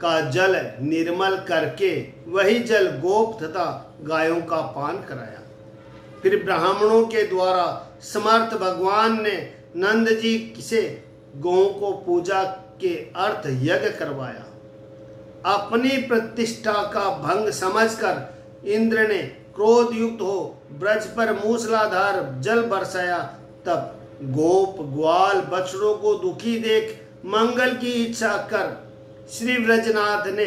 Speaker 1: का जल निर्मल करके वही जल गोप तथा गायों का पान कराया। फिर ब्राह्मणों के द्वारा समर्थ भगवान ने नंद जी से गौं को पूजा के अर्थ यज्ञ करवाया। अपनी प्रतिष्ठा का भंग समझकर इंद्र ने क्रोध युक्त हो ब्रज पर मूसलाधार जल बरसाया। तब गोप ग्वाल बछड़ों को दुखी देख मंगल की इच्छा कर श्री ब्रजनाथ ने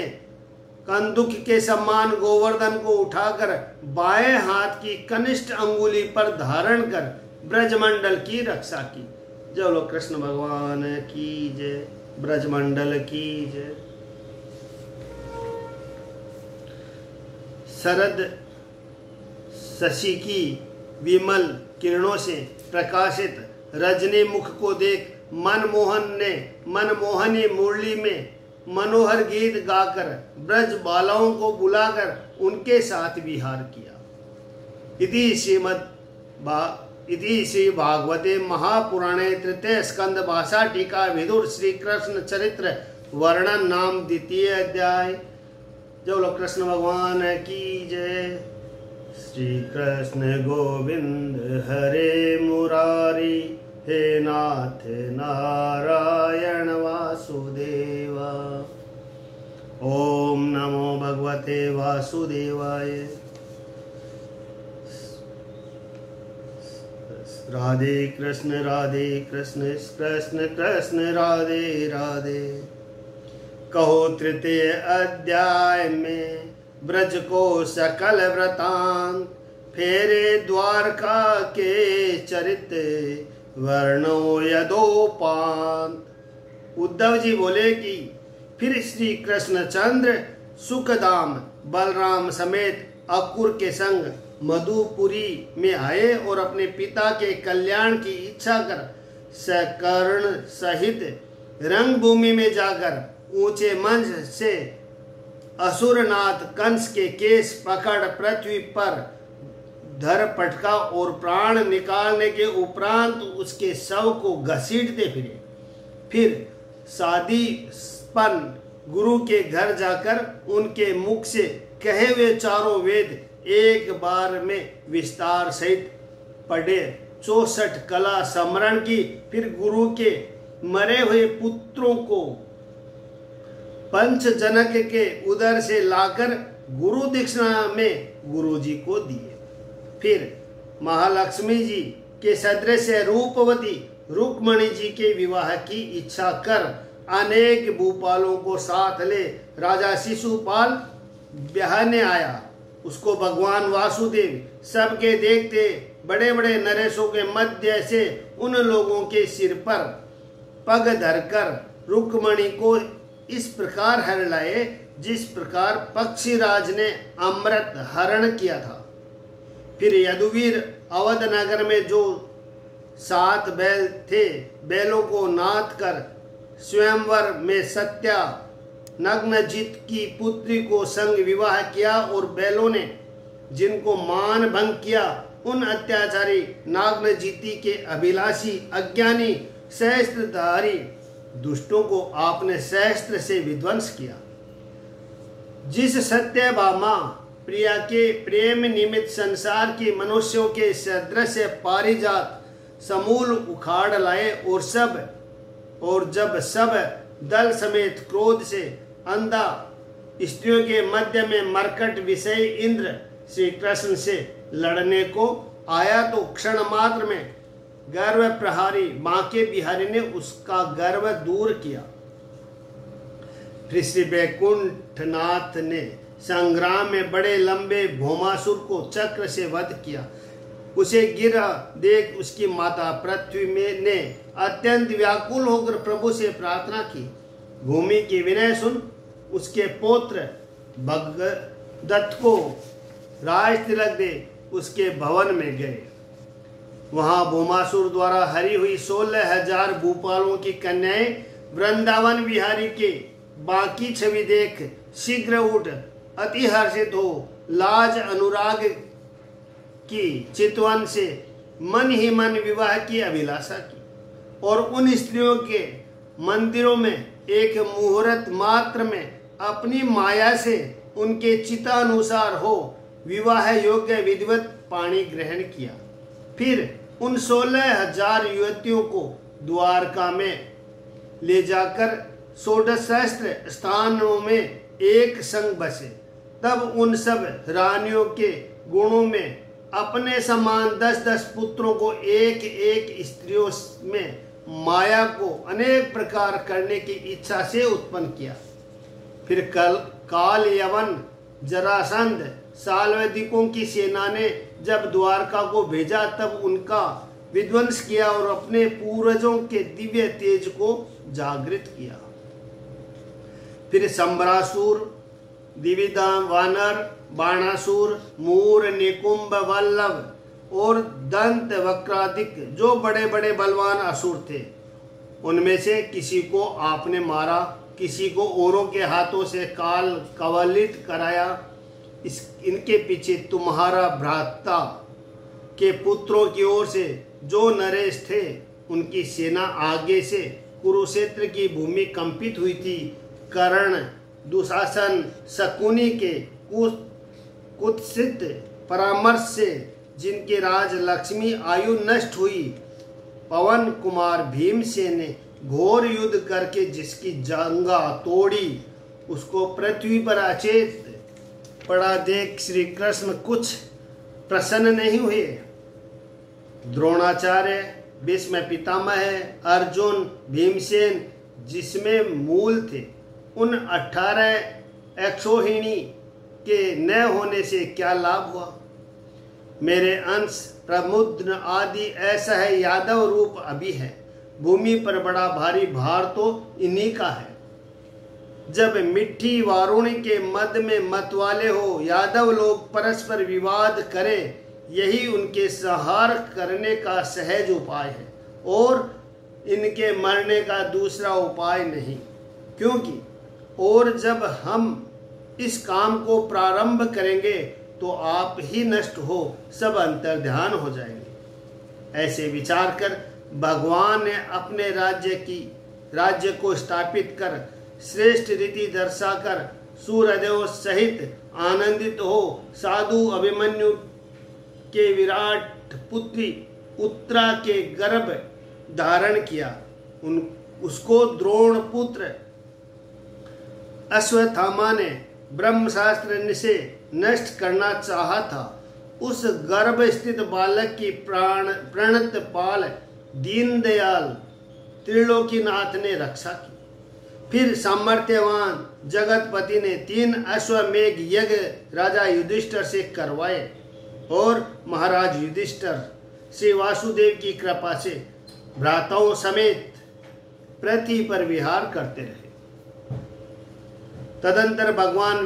Speaker 1: कंदुक के समान गोवर्धन को उठाकर बाएं हाथ की कनिष्ठ अंगुली पर धारण कर ब्रजमंडल की रक्षा की। जय बोलो कृष्ण भगवान की जय, ब्रजमंडल की जय। शरद शशि की विमल किरणों से प्रकाशित रजनी मुख को देख मनमोहन ने मनमोहनी मुरली में मनोहर गीत गाकर ब्रज बालाओं को बुलाकर उनके साथ विहार किया। इति श्री भागवते महापुराणे तृतीय स्कंद भाषा टीका विदुर श्री कृष्ण चरित्र वर्णन नाम द्वितीय अध्याय। जय बोलो कृष्ण भगवान की जय। श्री कृष्ण गोविंद हरे मुरारी हे नाथ नारायण वासुदेवा। ओम नमो भगवते वासुदेवाय। राधे कृष्ण कृष्ण कृष्ण राधे राधे। कहो तृतीय अध्याय में ब्रज को सकल वृतांत, फेरे द्वारका के चरित्र वर्णो यदोपांत। उद्धव जी बोले कि फिर श्री कृष्णचंद्र सुखदाम बलराम समेत अकुर के संग मधुपुरी में आए और अपने पिता के कल्याण की इच्छा कर सकर्ण सहित रंगभूमि में जाकर ऊंचे मंच से असुरनाथ कंस के केस पकड़ पृथ्वी पर धर पटका और प्राण निकालने के उपरांत उसके शव को घसीटते फिरे। फिर सादीपन गुरु के घर जाकर उनके मुख से कहे हुए चारों वेद एक बार में विस्तार सहित पढ़े, 64 कला स्मरण की। फिर गुरु के मरे हुए पुत्रों को पंचजनक के उदर से लाकर गुरु दीक्षिणा में गुरु जी को दिए। फिर महालक्ष्मी जी के सदृश रूपवती रुक्मणी जी के विवाह की इच्छा कर अनेक भूपालों को साथ ले राजा शिशुपाल ब्याहने आया। उसको भगवान वासुदेव सबके देखते बड़े बड़े नरेशों के मध्य से उन लोगों के सिर पर पग धरकर रुक्मणी को इस प्रकार हर लाए जिस प्रकार पक्षीराज ने अमृत हरण किया था। फिर यदुवीर अवध नगर में जो 7 बैल थे, बैलों को नाथ कर स्वयंवर में सत्या नग्नजीत की पुत्री को संग विवाह किया और बैलों ने जिनको मान भंग किया उन अत्याचारी नाग्नजीती के अभिलाषी अज्ञानी सहस्त्रधारी दुष्टों को आपने सहस्त्र से विध्वंस किया। जिस सत्यभामा प्रिया के प्रेम निमित्त संसार के मनुष्यों के सदृश पारिजात समूल उखाड़ लाए और जब सब दल समेत क्रोध से अंधा स्त्रियों के मध्य में मरकट विषय इंद्र श्री कृष्ण से लड़ने को आया तो क्षण मात्र में गर्व प्रहारी बांके बिहारी ने उसका गर्व दूर किया। फिर श्री वैकुंठनाथ ने संग्राम में बड़े लंबे भौमासुर को चक्र से वध किया। उसे गिरा देख उसकी माता पृथ्वी में ने अत्यंत व्याकुल होकर प्रभु से प्रार्थना की। भूमि की विनय सुन उसके पौत्र भगदत्त को राज तिलक दे उसके भवन में गए। वहां भूमासुर द्वारा हरी हुई 16,000 भूपालों की कन्याएं वृंदावन विहारी के बाकी छवि देख शीघ्र उठ अति हर्षित हो लाज अनुराग की चितवन से मन ही मन विवाह की अभिलाषा की और उन स्त्रियों के मंदिरों में एक मुहूर्त मात्र में अपनी माया से उनके चित्तानुसार हो विवाह योग्य विधिवत पाणी ग्रहण किया। फिर उन 16,000 युवतियों को द्वारका में ले जाकर 16 स्थानों में एक संग बसे। तब उन सब रानियों के गुणों में अपने समान 10-10 पुत्रों को एक एक स्त्रियों में माया को अनेक प्रकार करने की इच्छा से उत्पन्न किया। फिर काल यवन जरासंध साल्वदिकों की सेना ने जब द्वारका को भेजा तब उनका विध्वंस किया और अपने पूर्वजों के दिव्य तेज को जागृत किया। फिर संबरासुर, दिविदाम वानर, बाणासुर, मूर, निकुंभ, वल्लभ और दंत वक्रादिक जो बड़े बड़े बलवान असुर थे, उनमें से किसी को आपने मारा, किसी को औरों के हाथों से काल कवलित कराया। इनके पीछे तुम्हारा भ्राता के पुत्रों की ओर से जो नरेश थे उनकी सेना आगे से कुरुक्षेत्र की भूमि कंपित हुई थी। कर्ण, दुशासन, शकुनी के कुत्सित परामर्श से जिनके राज लक्ष्मी आयु नष्ट हुई, पवन कुमार भीमसेन ने घोर युद्ध करके जिसकी जंगा तोड़ी, उसको पृथ्वी पर अचेत पड़ा देख श्री कृष्ण कुछ प्रसन्न नहीं हुए। द्रोणाचार्य, भीष्म पितामह, अर्जुन, भीमसेन जिसमें मूल थे, उन 18 अक्षोहिणी के न होने से क्या लाभ हुआ। मेरे अंश प्रमुद्र आदि ऐसा है यादव रूप अभी है। भूमि पर बड़ा भारी भार तो इन्हीं का है। जब मिट्टी वारुणी के मध्य में मतवाले हो यादव लोग परस्पर विवाद करें, यही उनके संहार करने का सहज उपाय है और इनके मरने का दूसरा उपाय नहीं। क्योंकि और जब हम इस काम को प्रारंभ करेंगे तो आप ही नष्ट हो सब अंतर्ध्यान हो जाएंगे। ऐसे विचार कर भगवान ने अपने राज्य को स्थापित कर श्रेष्ठ रीति दर्शाकर सूर्यदेव सहित आनंदित हो साधु अभिमन्यु के विराट पुत्री उत्तरा के गर्भ धारण किया। उसको द्रोण पुत्र अश्वत्थामा ने ब्रह्मशास्त्र से नष्ट करना चाहा था। उस गर्भ स्थित बालक की प्रणत पाल दीनदयाल त्रिलोकीनाथ ने रक्षा की। फिर सामर्थ्यवान जगतपति ने 3 अश्वमेघ यज्ञ राजा युधिष्ठिर से करवाए और महाराज युधिष्ठिर श्री वासुदेव की कृपा से भ्राताओं समेत पृथ्वी पर विहार करते रहे। तदंतर भगवान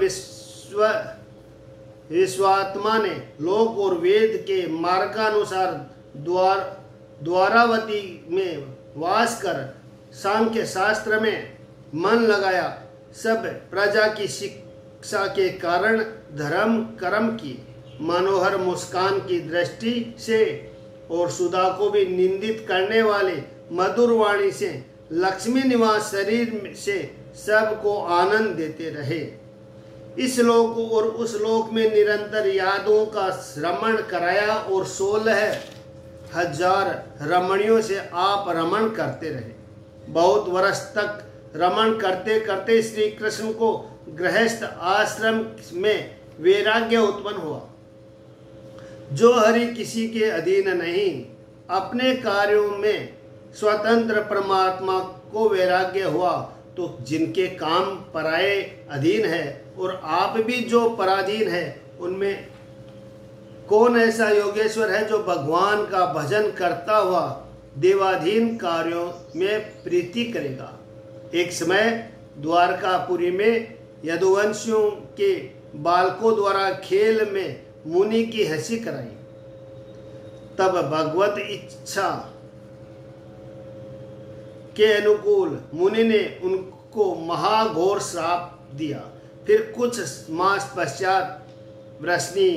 Speaker 1: विश्वात्मा ने लोक और वेद के मार्गानुसार द्वारावती में वास कर सांख्य शास्त्र में मन लगाया। सब प्रजा की शिक्षा के कारण धर्म कर्म की मनोहर मुस्कान की दृष्टि से और सुधा को भी निंदित करने वाले मधुर वाणी से लक्ष्मी निवास शरीर से सबको आनंद देते रहे। इस लोक और उस लोक में निरंतर यादों का श्रमण कराया और 16,000 रमणियों से आप रमण करते रहे। बहुत वर्ष तक रमण करते करते श्री कृष्ण को गृहस्थ आश्रम में वैराग्य उत्पन्न हुआ। जो हरि किसी के अधीन नहीं, अपने कार्यों में स्वतंत्र परमात्मा को वैराग्य हुआ, तो जिनके काम पराये अधीन है और आप भी जो पराधीन है, उनमें कौन ऐसा योगेश्वर है जो भगवान का भजन करता हुआ देवाधीन कार्यों में प्रीति करेगा। एक समय द्वारकापुरी में यदुवंशियों के बालकों द्वारा खेल में मुनि की हंसी कराई। तब भगवत इच्छा के अनुकूल मुनि ने उनको महाघोर श्राप दिया। फिर कुछ मास पश्चात वृष्णि,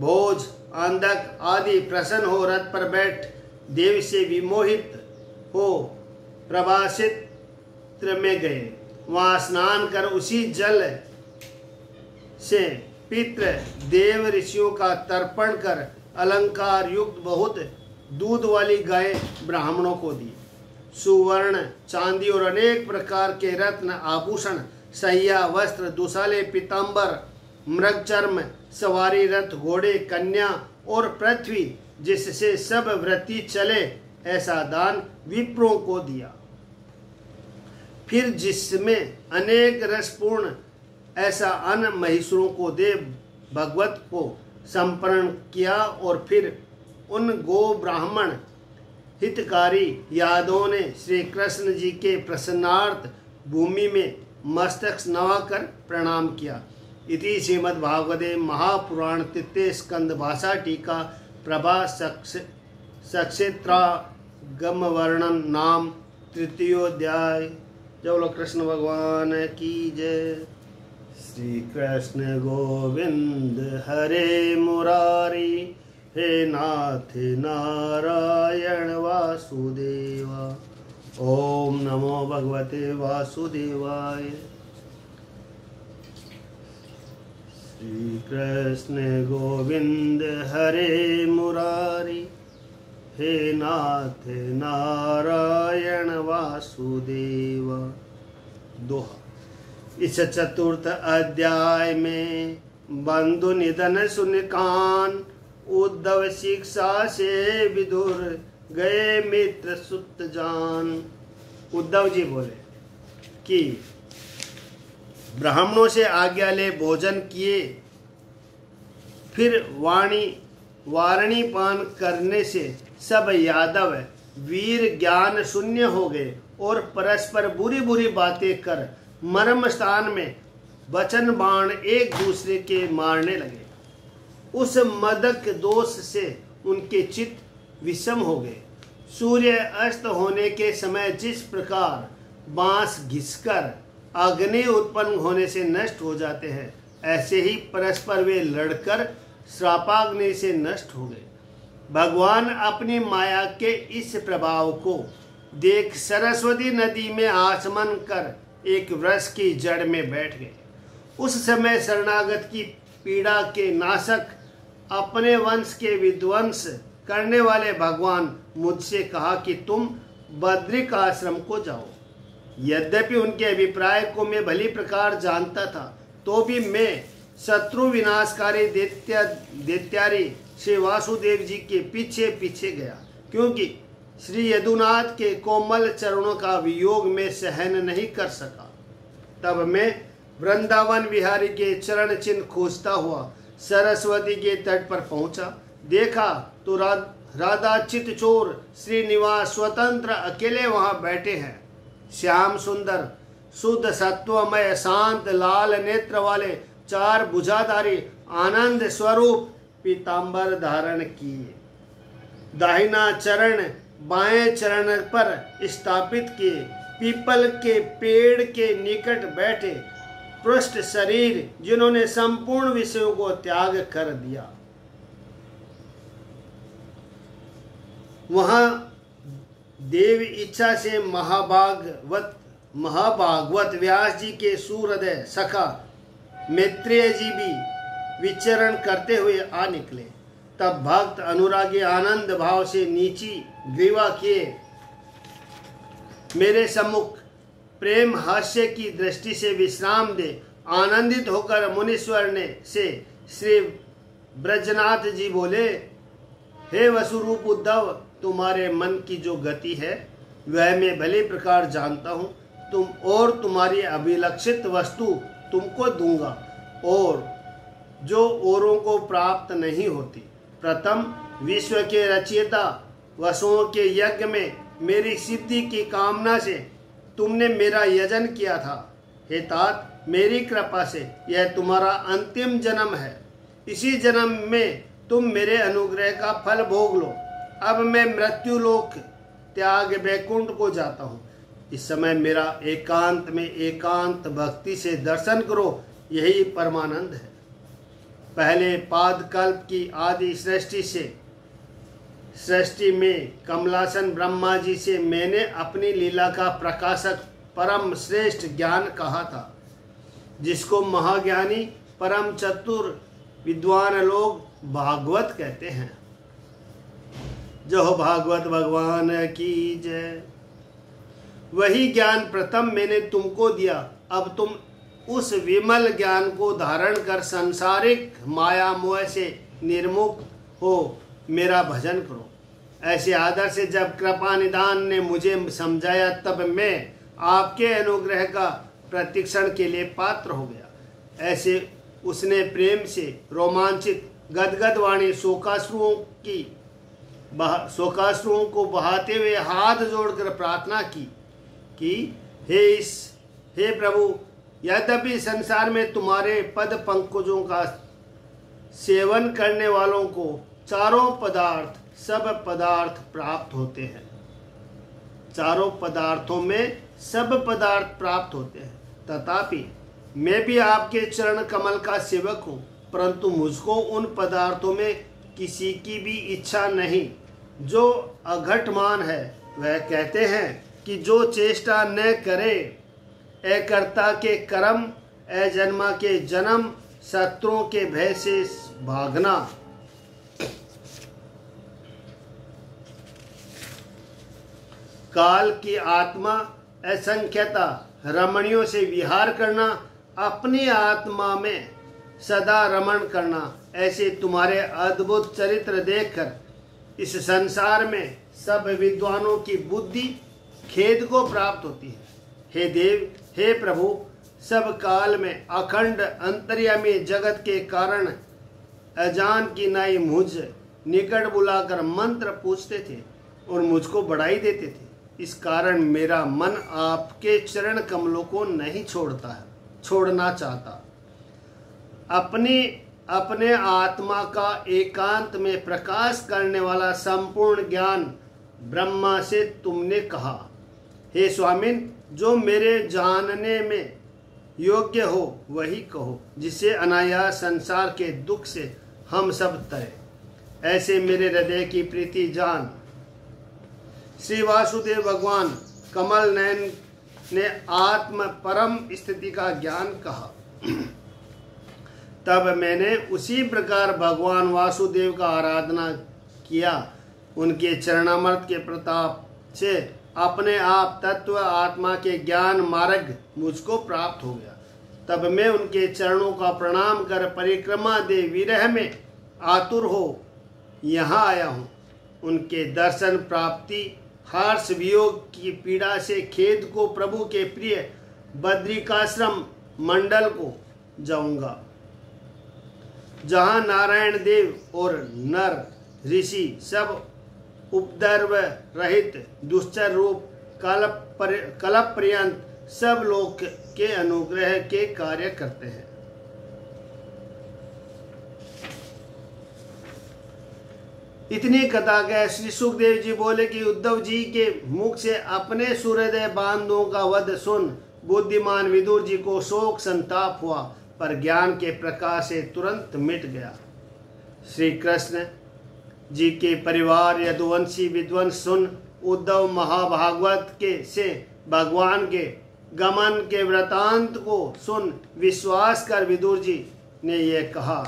Speaker 1: भोज, अंधक आदि प्रसन्न हो रथ पर बैठ देव से विमोहित हो प्रभासित्र में गए। वहां स्नान कर उसी जल से पितृ देव ऋषियों का तर्पण कर अलंकार युक्त बहुत दूध वाली गाय ब्राह्मणों को दी। सुवर्ण, चांदी और अनेक प्रकार के रत्न आभूषण, सहिया, वस्त्र, दुसाले, पीताम्बर, मृगचर्म, सवारी रथ, घोड़े, कन्या और पृथ्वी जिससे सब व्रती चले, ऐसा दान विप्रों को दिया। फिर जिसमें अनेक रसपूर्ण ऐसा अन्न महिषुरों को दे भगवत को संपन्न किया। और फिर उन गो ब्राह्मण हितकारी यादवों ने श्री कृष्ण जी के प्रसन्नार्थ भूमि में मस्तक नवाकर प्रणाम किया। इति श्रीमद्भागवते महापुराण तृतीय स्कंद भाषा टीका प्रभा सक्षेत्रागम वर्णन नाम तृतीयोध्याय। जय बोलो कृष्ण भगवान की जय। श्री कृष्ण गोविंद हरे मुरारी, हे नाथ नारायण वासुदेवा। ओम नमो भगवते वासुदेवाय। श्री कृष्ण गोविंद हरे मुरारी, हे नाथ नारायण वासुदेवा। दोहा। इस चतुर्थ अध्याय में बंधु निधन सुन कान, उद्धव शिक्षा से विदुर गए मित्र सुत जान। उद्धव जी बोले कि ब्राह्मणों से आज्ञा ले भोजन किए, फिर वारणी पान करने से सब यादव वीर ज्ञान शून्य हो गए और परस्पर बुरी बुरी बातें कर मर्म स्थान में वचन बाण एक दूसरे के मारने लगे। उस मदक दोष से उनके चित्त विषम हो गए। सूर्य अस्त होने के समय जिस प्रकार बांस घिसकर अग्नि उत्पन्न होने से नष्ट हो जाते हैं, ऐसे ही परस्पर वे लड़कर श्रापाग्नि से नष्ट हो गए। भगवान अपनी माया के इस प्रभाव को देख सरस्वती नदी में आचमन कर एक वृक्ष की जड़ में बैठ गए। उस समय शरणागत की पीड़ा के नाशक, अपने वंश के विध्वंस करने वाले भगवान मुझसे कहा कि तुम बद्रिक आश्रम को जाओ। यद्यपि उनके अभिप्राय को मैं भली प्रकार जानता था, तो भी मैं शत्रु विनाशकारी दैत्यारी श्री वासुदेव जी के पीछे पीछे गया, क्योंकि श्री यदुनाथ के कोमल चरणों का वियोग में सहन नहीं कर सका। तब मैं वृंदावन विहारी के चरण चिन्ह खोजता हुआ सरस्वती के तट पर पहुंचा। देखा तो राधा चितचोर श्रीनिवास स्वतंत्र अकेले वहां बैठे हैं। श्याम सुंदर, शुद्ध सत्वमय, शांत लाल नेत्र वाले, चार भुजाधारी, आनंद स्वरूप पीतांबर धारण किए, दाहिना चरण बाएं चरण पर स्थापित किए, पीपल के पेड़ के निकट बैठे, पृष्ठ शरीर जिन्होंने संपूर्ण विषयों को त्याग कर दिया। वहां देव इच्छा से महाभागवत व्यास जी के सूरदय सखा मैत्रेय जी भी विचरण करते हुए आ निकले। तब भक्त अनुरागी आनंद भाव से नीची ग्रीवा किए मेरे सम्मुख प्रेम हास्य की दृष्टि से विश्राम दे आनंदित होकर मुनीश्वर ने से श्री ब्रजनाथ जी बोले, हे वसुरूप उद्धव, तुम्हारे मन की जो गति है वह मैं भली प्रकार जानता हूँ। तुम्हारी अभिलक्षित वस्तु तुमको दूंगा और जो औरों को प्राप्त नहीं होती। प्रथम विश्व के रचयिता वसुओं के यज्ञ में मेरी सिद्धि की कामना से तुमने मेरा यजन किया था। हे तात, मेरी कृपा से यह तुम्हारा अंतिम जन्म है। इसी जन्म में तुम मेरे अनुग्रह का फल भोग लो। अब मैं मृत्यु लोक त्याग वैकुंठ को जाता हूँ। इस समय मेरा एकांत में एकांत भक्ति से दर्शन करो, यही परमानंद है। पहले पादकल्प की आदि सृष्टि में कमलासन ब्रह्मा जी से मैंने अपनी लीला का प्रकाशक परम श्रेष्ठ ज्ञान कहा था, जिसको महाज्ञानी परम चतुर विद्वान लोग भागवत कहते हैं। जो भागवत भगवान की जय। वही ज्ञान प्रथम मैंने तुमको दिया। अब तुम उस विमल ज्ञान को धारण कर सांसारिक माया मोह से निर्मुक्त हो मेरा भजन करो। ऐसे आदर से जब कृपा निधान ने मुझे समझाया, तब मैं आपके अनुग्रह का प्रतिक्षण के लिए पात्र हो गया। ऐसे उसने प्रेम से रोमांचित गदगद वाणी शोकाश्रुओं को बहाते हुए हाथ जोड़कर प्रार्थना की कि हे प्रभु, यद्यपि संसार में तुम्हारे पद पंकजों का सेवन करने वालों को चारों पदार्थ सब पदार्थ प्राप्त होते हैं, चारों पदार्थों में सब पदार्थ प्राप्त होते हैं, तथापि मैं भी आपके चरण कमल का सेवक हूँ, परंतु मुझको उन पदार्थों में किसी की भी इच्छा नहीं। जो अघटमान है वह कहते हैं कि जो चेष्टा न करे, अकर्ता के कर्म, अजन्मा के जन्म, शत्रुओं के भय से भागना, काल की आत्मा, असंख्यता, रमणियों से विहार करना, अपनी आत्मा में सदा रमण करना, ऐसे तुम्हारे अद्भुत चरित्र देखकर इस संसार में सब विद्वानों की बुद्धि खेद को प्राप्त होती है। हे देव, हे प्रभु, सब काल में अखंड अंतर्यामी जगत के कारण अजान की नाई मुझ निकट बुलाकर मंत्र पूछते थे और मुझको बढ़ाई देते थे। इस कारण मेरा मन आपके चरण कमलों को नहीं छोड़ना चाहता। अपने आत्मा का एकांत में प्रकाश करने वाला संपूर्ण ज्ञान ब्रह्मा से तुमने कहा। हे स्वामिन, जो मेरे जानने में योग्य हो वही कहो, जिससे अनायास संसार के दुख से हम सब तरे। ऐसे मेरे हृदय की प्रीति जान। श्री वासुदेव भगवान कमल नयन ने आत्म परम स्थिति का ज्ञान कहा। तब मैंने उसी प्रकार भगवान वासुदेव का आराधना किया। उनके चरणामृत के प्रताप से अपने आप तत्व आत्मा के ज्ञान मार्ग मुझको प्राप्त हो गया। तब मैं उनके चरणों का प्रणाम कर परिक्रमा दे विरह में आतुर हो यहाँ आया हूँ। उनके दर्शन प्राप्ति हर्ष वियोग की पीड़ा से खेद को प्रभु के प्रिय बद्रिकाश्रम मंडल को जाऊंगा, जहाँ नारायण देव और नर ऋषि सब उपद्रव रहित दुश्चर रूप कल्प पर्यंत सब लोग के अनुग्रह के कार्य करते हैं। इतनी कथा कह श्री सुखदेव जी बोले कि उद्धव जी के मुख से अपने सूर्योदय बांधों का वध सुन बुद्धिमान विदुर जी को शोक संताप हुआ, पर ज्ञान के प्रकाश से तुरंत मिट गया। श्री कृष्ण जी के परिवार यदुवंशी विध्वंस सुन उद्धव महाभागवत के से भगवान के गमन के वृतांत को सुन विश्वास कर विदुर जी ने यह कहा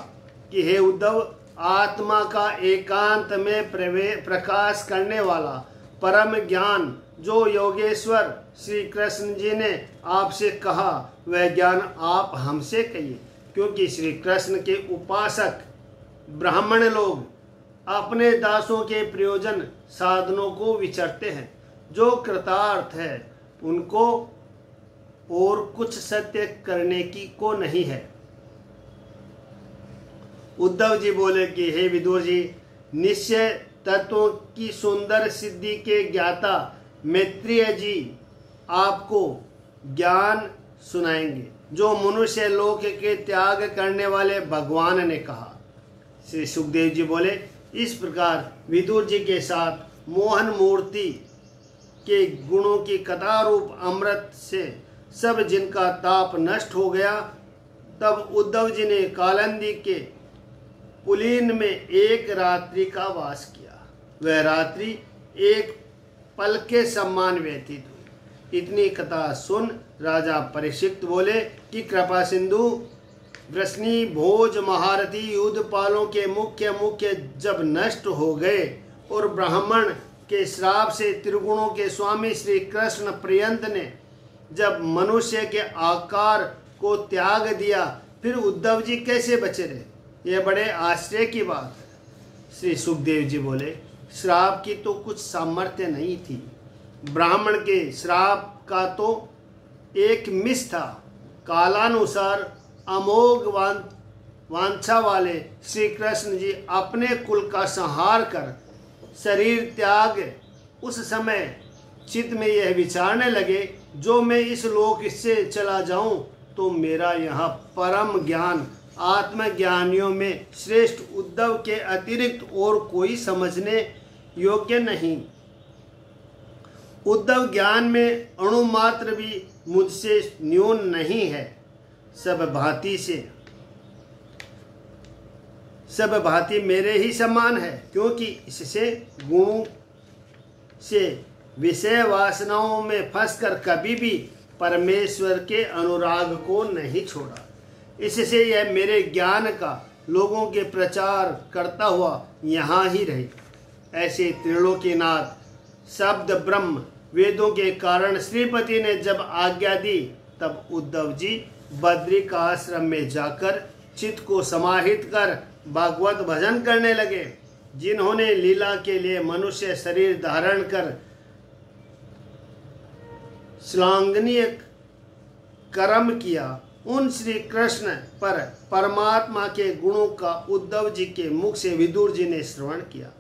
Speaker 1: कि हे उद्धव, आत्मा का एकांत में प्रकाश करने वाला परम ज्ञान जो योगेश्वर श्री कृष्ण जी ने आपसे कहा, वह ज्ञान आप हमसे कहिए, क्योंकि श्री कृष्ण के उपासक ब्राह्मण लोग अपने दासों के प्रयोजन साधनों को विचरते हैं। जो कृतार्थ है उनको और कुछ सत्य करने की को नहीं है। उद्धव जी बोले कि हे विदुर जी, निश्चय तत्वों की सुंदर सिद्धि के ज्ञाता मैत्रेय जी आपको ज्ञान सुनाएंगे, जो मनुष्य लोक के त्याग करने वाले भगवान ने कहा। श्री सुखदेव जी बोले, इस प्रकार विदुर जी के साथ मोहन मूर्ति के गुणों की कथा रूप अमृत से सब जिनका ताप नष्ट हो गया, तब उद्धव जी ने कालंदी के पुलीन में एक रात्रि का वास किया। वह रात्रि एक पल के समान व्यतीत हुई। इतनी कथा सुन राजा परीक्षित बोले कि कृपा सिंधु वृष्णि भोज महारथी युद्धपालों के मुख्य जब नष्ट हो गए और ब्राह्मण के श्राप से त्रिगुणों के स्वामी श्री कृष्ण पर्यंत ने जब मनुष्य के आकार को त्याग दिया, फिर उद्धव जी कैसे बचे रहे? यह बड़े आश्चर्य की बात है। श्री सुखदेव जी बोले, श्राप की तो कुछ सामर्थ्य नहीं थी। ब्राह्मण के श्राप का तो एक मिस था। कालानुसार अमोघ वांछा वाले श्री कृष्ण जी अपने कुल का संहार कर शरीर त्याग उस समय चित्त में यह विचारने लगे, जो मैं इस लोक से चला जाऊं तो मेरा यहाँ परम ज्ञान आत्मज्ञानियों में श्रेष्ठ उद्धव के अतिरिक्त और कोई समझने योग्य नहीं। उद्धव ज्ञान में अणुमात्र भी मुझसे न्यून नहीं है। सब भांति मेरे ही समान है, क्योंकि इससे गुणों से विषय वासनाओं में फंसकर कभी भी परमेश्वर के अनुराग को नहीं छोड़ा। इससे यह मेरे ज्ञान का लोगों के प्रचार करता हुआ यहाँ ही रहे। ऐसे त्रिलोकीनाथ शब्द ब्रह्म वेदों के कारण श्रीपति ने जब आज्ञा दी, तब उद्धव जी बद्री का आश्रम में जाकर चित्त को समाहित कर भागवत भजन करने लगे। जिन्होंने लीला के लिए मनुष्य शरीर धारण कर श्लाघनीय कर्म किया, उन श्री कृष्ण पर परमात्मा के गुणों का उद्धव जी के मुख से विदुर जी ने श्रवण किया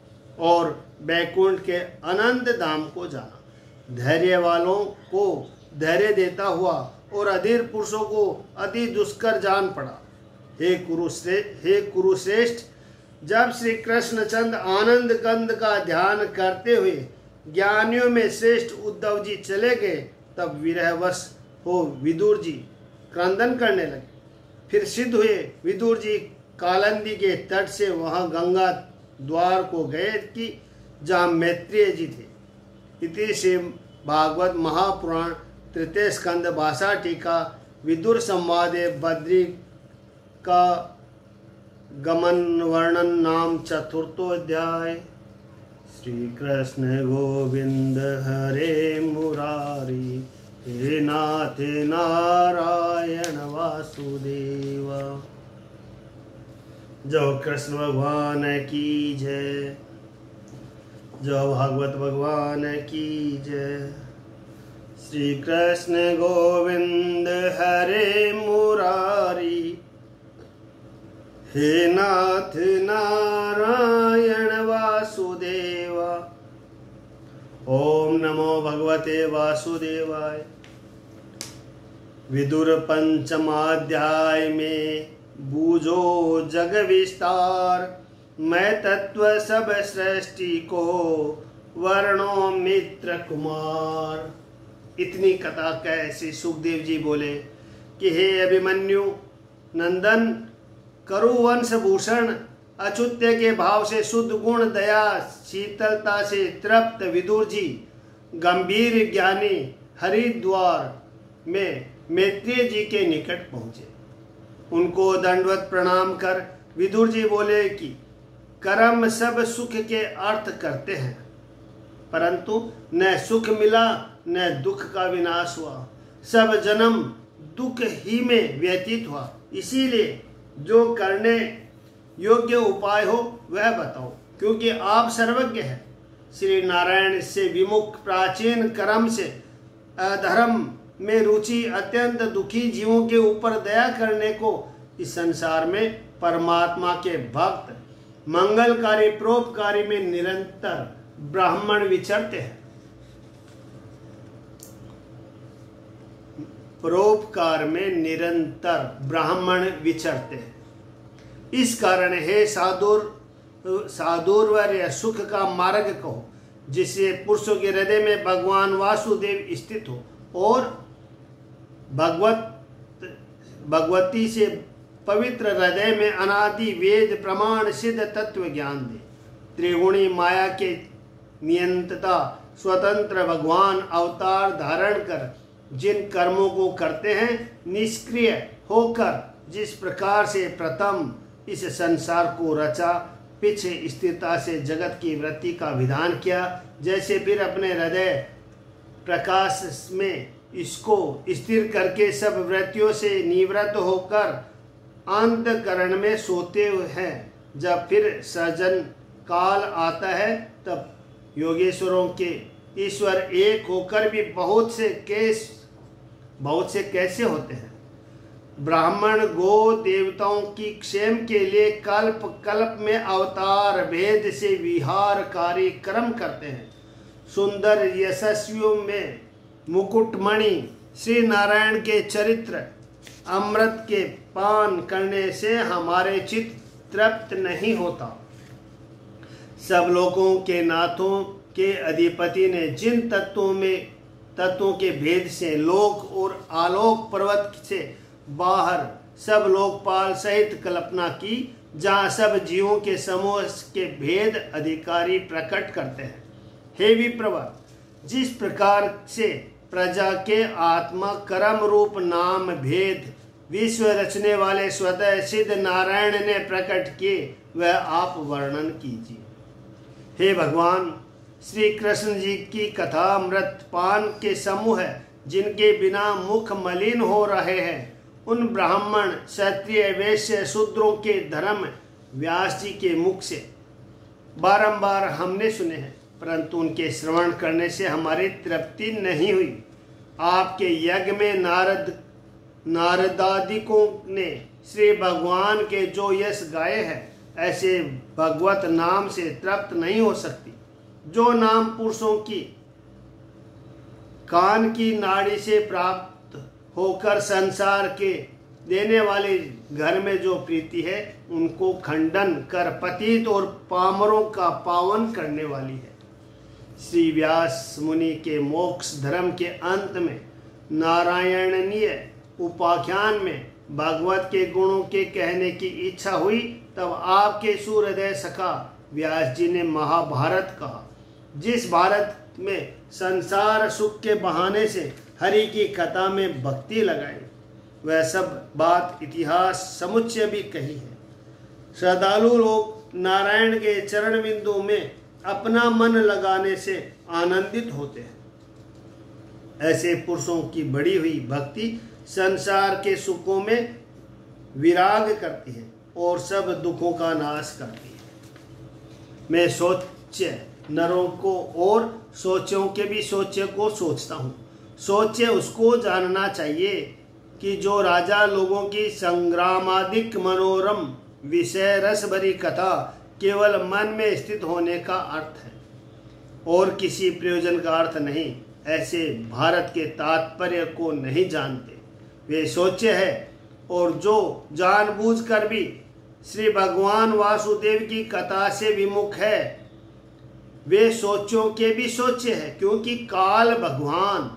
Speaker 1: और बैकुंठ के अनंत धाम को जाना। धैर्य वालों को धैर्य देता हुआ और अधीर पुरुषों को अति दुष्कर जान पड़ा। हे कुरुश्रेष्ठ, जब श्री कृष्णचंद आनंद कंद का ध्यान करते हुए ज्ञानियों में श्रेष्ठ उद्धव जी चले गए, तब विरहवश हो विदुर जी क्रंदन करने लगे। फिर सिद्ध हुए विदुर जी कालंदी के तट से वहां गंगा द्वार को गए कि जहाँ मैत्रेय जी थे। इति से भागवत महापुराण तृतीय स्कंद भाषा टीका विदुर संवादे बद्री का गमन वर्णन नाम चतुर्थोध्याय। श्री कृष्ण गोविंद हरे मुरारी, हे नाथ नारायण वासुदेव। जो कृष्ण भगवान की जय, जो भागवत भगवान की जय। श्री कृष्ण गोविंद हरे मुरारी, हे नाथ नारायण वासुदेव। ओम नमो भगवते वासुदेवाय। विदुर पंचमाध्याय में बूझो जग विस्तार, मैं तत्व सब सृष्टि को वर्णो मित्र कुमार। इतनी कथा कैसे सुखदेव जी बोले कि हे अभिमन्यु नंदन, करु वंश भूषण, अच्युत्य के भाव से शुद्ध गुण दया शीतलता से तृप्त विदुर जी गंभीर ज्ञानी हरिद्वार में मैत्रेय जी के निकट पहुँचे। उनको दंडवत प्रणाम कर विदुर जी बोले कि कर्म सब सुख के अर्थ करते हैं, परंतु न सुख मिला न दुख का विनाश हुआ। सब जन्म दुख ही में व्यतीत हुआ। इसीलिए जो करने योग्य उपाय हो वह बताओ, क्योंकि आप सर्वज्ञ हैं। श्री नारायण से विमुख प्राचीन कर्म से अधर्म में रुचि अत्यंत दुखी जीवों के ऊपर दया करने को इस संसार में परमात्मा के भक्त मंगलकारी परोपकारी में निरंतर ब्राह्मण विचरते हैं। परोपकार में निरंतर ब्राह्मण विचरते हैं। इस कारण हे साधुर्वर्य सुख का मार्ग कहो, जिससे पुरुषों के हृदय में भगवान वासुदेव स्थित हो और भगवती से पवित्र हृदय में अनादि वेद प्रमाण सिद्ध तत्व ज्ञान दे। त्रिगुणी माया के नियंत्रता स्वतंत्र भगवान अवतार धारण कर जिन कर्मों को करते हैं, निष्क्रिय होकर जिस प्रकार से प्रथम इस संसार को रचा, पीछे स्थिरता से जगत की वृत्ति का विधान किया, जैसे फिर अपने हृदय प्रकाश में इसको स्थिर करके सब वृत्तियों से निवृत्त होकर अंतःकरण में सोते हुए हैं। जब फिर सृजन काल आता है, तब योगेश्वरों के ईश्वर एक होकर भी बहुत से कैसे होते हैं। ब्राह्मण गो देवताओं की क्षेम के लिए कल्प कल्प में अवतार भेद से विहारकारी कर्म करते हैं। सुंदर यशस्वियों में मुकुटमणि श्री नारायण के चरित्र अमृत के पान करने से हमारे चित्त तृप्त नहीं होता। सब लोगों के नाथों के अधिपति ने जिन तत्वों के भेद से लोक और आलोक पर्वत से बाहर सब लोकपाल सहित कल्पना की, जहाँ सब जीवों के समूह के भेद अधिकारी प्रकट करते हैं। हे विप्रवर, जिस प्रकार से प्रजा के आत्मा कर्म रूप नाम भेद विश्व रचने वाले स्वतः सिद्ध नारायण ने प्रकट किए, वह आप वर्णन कीजिए। हे भगवान, श्री कृष्ण जी की कथा अमृत पान के समूह है, जिनके बिना मुख मलिन हो रहे हैं। उन ब्राह्मण क्षत्रिय वैश्य शूद्रों के धर्म व्यास जी के मुख से बारंबार हमने सुने हैं, परंतु उनके श्रवण करने से हमारी तृप्ति नहीं हुई। आपके यज्ञ में नारदादिकों ने श्री भगवान के जो यश गाए हैं, ऐसे भगवत नाम से तृप्त नहीं हो सकती। जो नाम पुरुषों की कान की नाड़ी से प्राप्त होकर संसार के देने वाले घर में जो प्रीति है, उनको खंडन कर पतित और पामरों का पावन करने वाली है। श्री व्यास मुनि के मोक्ष धर्म के अंत में नारायणीय उपाख्यान में भागवत के गुणों के कहने की इच्छा हुई, तब आपके सूर्योदय सखा व्यास जी ने महाभारत कहा। जिस भारत में संसार सुख के बहाने से हरि की कथा में भक्ति लगाई, वह सब बात इतिहास समुच्चय भी कही है। श्रद्धालु लोग नारायण के चरण बिंदु में अपना मन लगाने से आनंदित होते हैं। ऐसे पुरुषों की बढ़ी हुई भक्ति संसार के सुखों में विराग करती है और सब दुखों का नाश करती है। मैं सोच्य नरों को और सोचों के भी सोच्य को सोचता हूँ। सोच्य उसको जानना चाहिए कि जो राजा लोगों की संग्रामादिक मनोरम विषय रस भरी कथा केवल मन में स्थित होने का अर्थ है और किसी प्रयोजन का अर्थ नहीं, ऐसे भारत के तात्पर्य को नहीं जानते। वे सोच्य है और जो जानबूझकर भी श्री भगवान वासुदेव की कथा से विमुख है, वे सोचों के भी सोच्य है। क्योंकि काल भगवान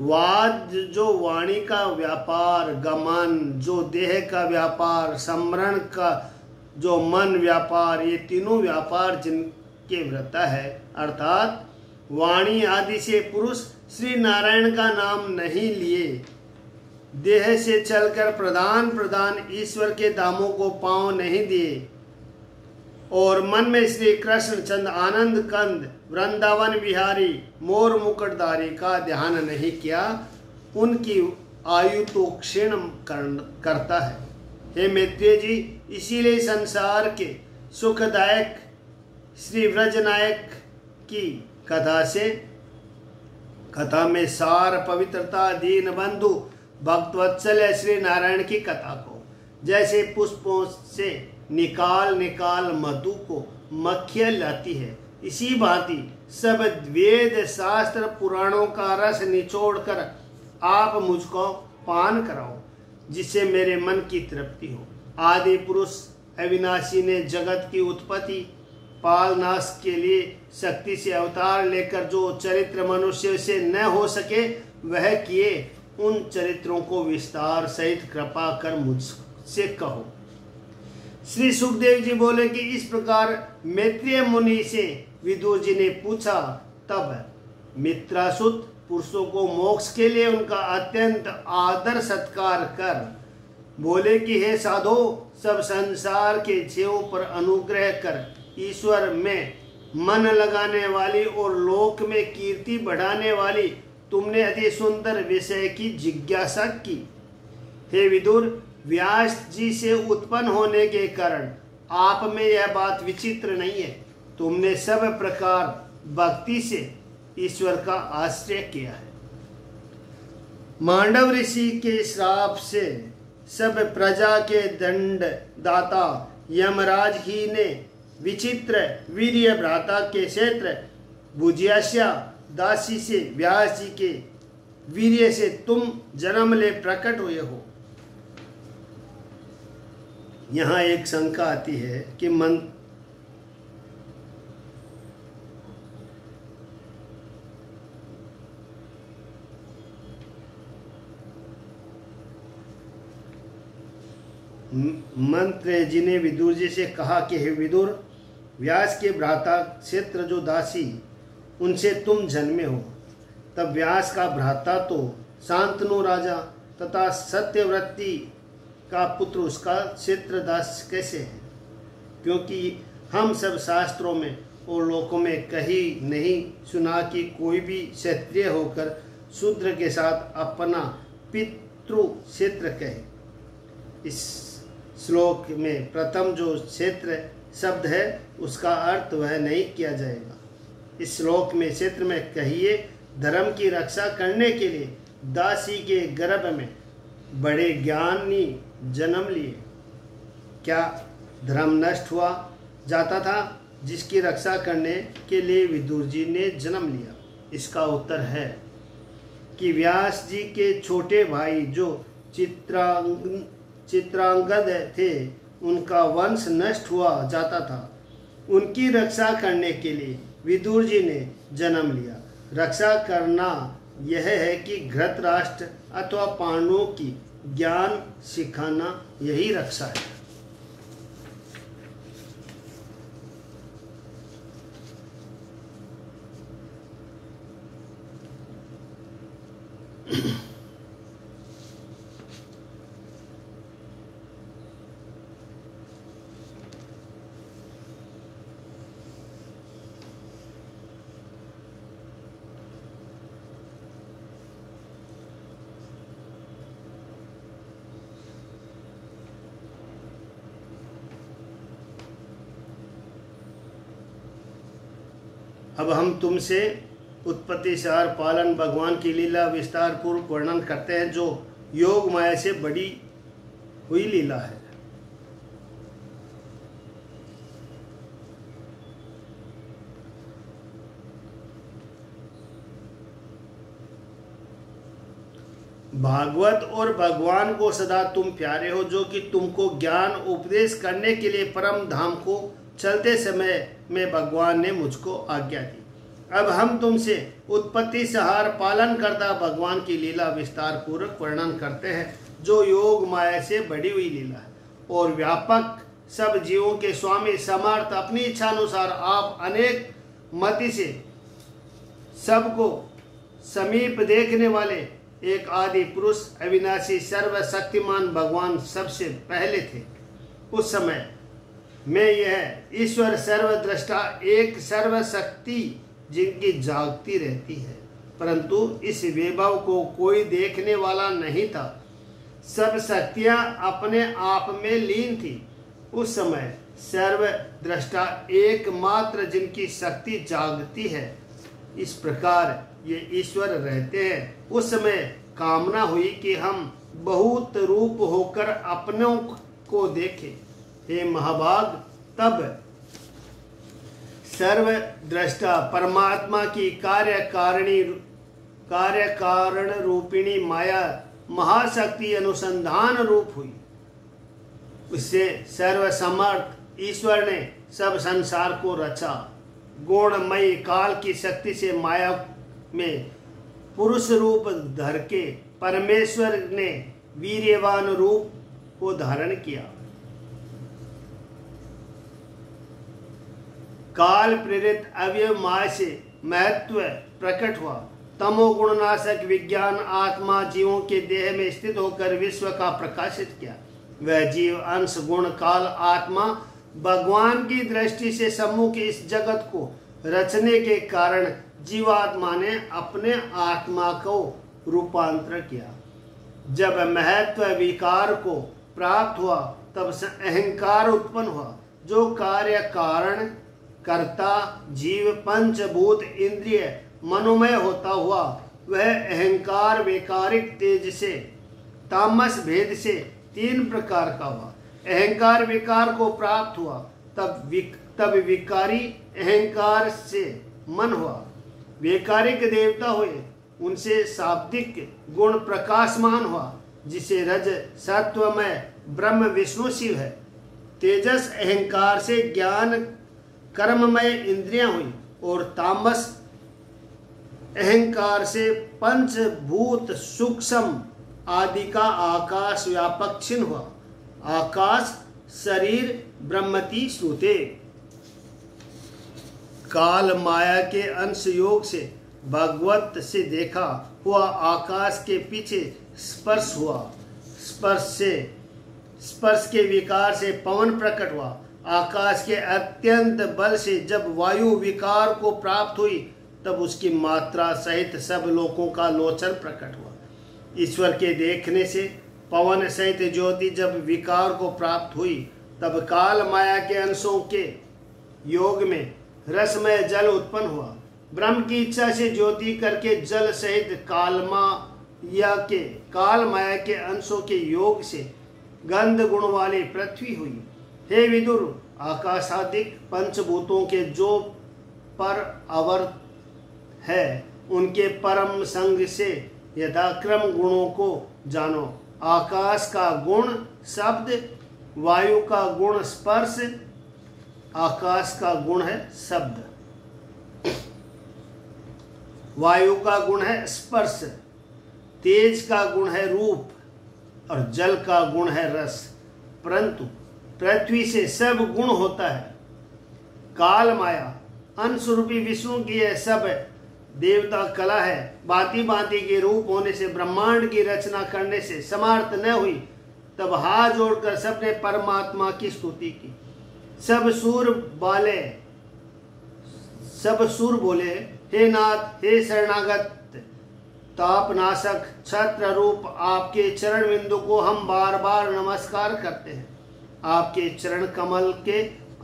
Speaker 1: वाद जो वाणी का व्यापार, गमन जो देह का व्यापार, स्मरण का जो मन व्यापार, ये तीनों व्यापार जिनके व्रता है, अर्थात वाणी आदि से पुरुष श्री नारायण का नाम नहीं लिए, देह से चलकर प्रधान ईश्वर के धामों को पांव नहीं दिए और मन में श्री कृष्ण चंद आनंद कंद वृंदावन विहारी मोर मुकुटधारी का ध्यान नहीं किया, उनकी आयु तो क्षीण करता है। हे मैत्रेय जी, इसीलिए संसार के सुखदायक श्री व्रजनायक की कथा में सार पवित्रता दीन बंधु भक्तवत्सल श्री नारायण की कथा को जैसे पुष्पों से निकाल निकाल मधु को मक्खियाँ लाती है, इसी भांति सब वेद शास्त्र पुराणों का रस निचोड़कर आप मुझको पान कराओ, जिससे मेरे मन की तृप्ति हो। आदि पुरुष अविनाशी ने जगत की उत्पत्ति पालनाश के लिए शक्ति से अवतार लेकर जो चरित्र मनुष्य से न हो सके वह किए, उन चरित्रों को विस्तार सहित कृपा कर मुझसे कहो। श्री सुखदेव जी बोले कि इस प्रकार मैत्रेय मुनि से विदुर जी ने पूछा। तब मित्रासुत पुरुषों को मोक्ष के लिए उनका अत्यंत आदर सत्कार कर बोले कि हे साधो, सब संसार के जीवों पर अनुग्रह कर ईश्वर में मन लगाने वाली और लोक में कीर्ति बढ़ाने वाली तुमने अति सुंदर विषय की जिज्ञासा की। हे विदुर, व्यास जी से उत्पन्न होने के कारण आप में यह बात विचित्र नहीं है। तुमने सब प्रकार भक्ति से ईश्वर का आश्रय किया है। मांडव ऋषि के श्राप से सब प्रजा के दंड दाता यमराज ही ने विचित्र वीर्य भ्राता के क्षेत्र भुजियास्या दासी से व्यास जी के वीर्य से तुम जन्म ले प्रकट हुए हो। यहाँ एक शंका आती है कि मंत्र जी ने विदुर जी से कहा कि हे विदुर, व्यास के भ्राता क्षेत्र जो दासी उनसे तुम जन्मे हो। तब व्यास का भ्राता तो शांतनु राजा तथा सत्यव्रती का पुत्र उसका क्षेत्रदास कैसे है? क्योंकि हम सब शास्त्रों में और लोकों में कहीं नहीं सुना कि कोई भी क्षत्रिय होकर शूद्र के साथ अपना पितृ क्षेत्र कहे। इस श्लोक में प्रथम जो क्षेत्र शब्द है उसका अर्थ वह नहीं किया जाएगा। इस श्लोक में क्षेत्र में कहिए धर्म की रक्षा करने के लिए दासी के गर्भ में बड़े ज्ञानी जन्म लिए। क्या धर्म नष्ट हुआ जाता था जिसकी रक्षा करने के लिए विदुर जी ने जन्म लिया? इसका उत्तर है कि व्यास जी के छोटे भाई जो चित्रांगद थे उनका वंश नष्ट हुआ जाता था। उनकी रक्षा करने के लिए विदुर जी ने जन्म लिया। रक्षा करना यह है कि धृतराष्ट्र अथवा पांडवों की ज्ञान सिखाना, यही रक्षा है। अब हम तुमसे उत्पत्ति सार पालन भगवान की लीला विस्तार पूर्वक वर्णन करते हैं, जो योग माया से बड़ी हुई लीला है। भागवत और भगवान को सदा तुम प्यारे हो, जो कि तुमको ज्ञान उपदेश करने के लिए परम धाम को चलते समय में भगवान ने मुझको आज्ञा दी। अब हम तुमसे उत्पत्ति संहार पालन करता भगवान की लीला विस्तार पूर्वक वर्णन करते हैं, जो योग माया से बढ़ी हुई लीला है और व्यापक सब जीवों के स्वामी समर्थ अपनी इच्छा अनुसार आप अनेक मति से सबको समीप देखने वाले एक आदि पुरुष अविनाशी सर्वशक्तिमान भगवान सबसे पहले थे। उस समय में यह ईश्वर सर्वद्रष्टा एक सर्वशक्ति जिनकी जागती रहती है, परंतु इस वैभव को कोई देखने वाला नहीं था। सब शक्तियां अपने आप में लीन थी। उस समय सर्वद्रष्टा एकमात्र जिनकी शक्ति जागती है, इस प्रकार ये ईश्वर रहते हैं। उस समय कामना हुई कि हम बहुत रूप होकर अपनों को देखें। हे महाभाग, तब सर्वद्रष्टा परमात्मा की कार्य कारण रूपिणी माया महाशक्ति अनुसंधान रूप हुई। उससे सर्वसमर्थ ईश्वर ने सब संसार को रचा। गुणमयी काल की शक्ति से माया में पुरुष रूप धर के परमेश्वर ने वीर्यवान रूप को धारण किया। काल प्रेरित अवयव माया से महत्व प्रकट हुआ। तमोगुण नाशक विज्ञान आत्मा जीवों के देह में स्थित होकर विश्व का प्रकाशित किया। वह जीव अंश गुण काल आत्मा भगवान की दृष्टि से सम्मुख इस जगत को रचने के कारण जीवात्मा ने अपने आत्मा को रूपांतर किया। जब महत्व विकार को प्राप्त हुआ तब अहंकार उत्पन्न हुआ। जो कार्य कारण कर्ता जीव पंचभूत इंद्रिय मनोमय होता हुआ वह अहंकार वैकारिक तेज से तामस भेद से 3 प्रकार का हुआ। अहंकार विकार को प्राप्त हुआ तब विकारी अहंकार से मन हुआ। वैकारिक देवता हुए, उनसे शाब्दिक गुण प्रकाशमान हुआ, जिसे रज सत्वमय ब्रह्म विष्णु शिव है। तेजस अहंकार से ज्ञान कर्ममय इंद्रियां हुई और तामस अहंकार से पंचभूत सूक्ष्म आदि का आकाश व्यापक छिन्न हुआ। आकाश शरीर ब्रह्मति श्रुते। काल माया के अंश योग से भगवत से देखा हुआ आकाश के पीछे स्पर्श हुआ। स्पर्श के विकार से पवन प्रकट हुआ। आकाश के अत्यंत बल से जब वायु विकार को प्राप्त हुई तब उसकी मात्रा सहित सब लोकों का लोचन प्रकट हुआ। ईश्वर के देखने से पवन सहित ज्योति जब विकार को प्राप्त हुई तब काल माया के अंशों के योग में रसमय जल उत्पन्न हुआ। ब्रह्म की इच्छा से ज्योति करके जल सहित काल माया के अंशों के योग से गंध गुण वाली पृथ्वी हुई। हे विदुर, आकाशादिक पंचभूतों के जो पर अवर्त है उनके परम संग से यथाक्रम गुणों को जानो। आकाश का गुण शब्द, वायु का गुण स्पर्श, आकाश का गुण है शब्द, वायु का गुण है स्पर्श, तेज का गुण है रूप और जल का गुण है रस। परंतु पृथ्वी से सब गुण होता है। काल माया अंश रूपी विष्णु की यह सब देवता कला है। भांति भांति के रूप होने से ब्रह्मांड की रचना करने से समर्थ न हुई तब हाथ जोड़कर सबने परमात्मा की स्तुति की। सब सुर बोले, हे नाथ, हे शरणागत तापनाशक छत्र रूप आपके चरण बिंदु को हम बार बार नमस्कार करते हैं। आपके चरण कमल के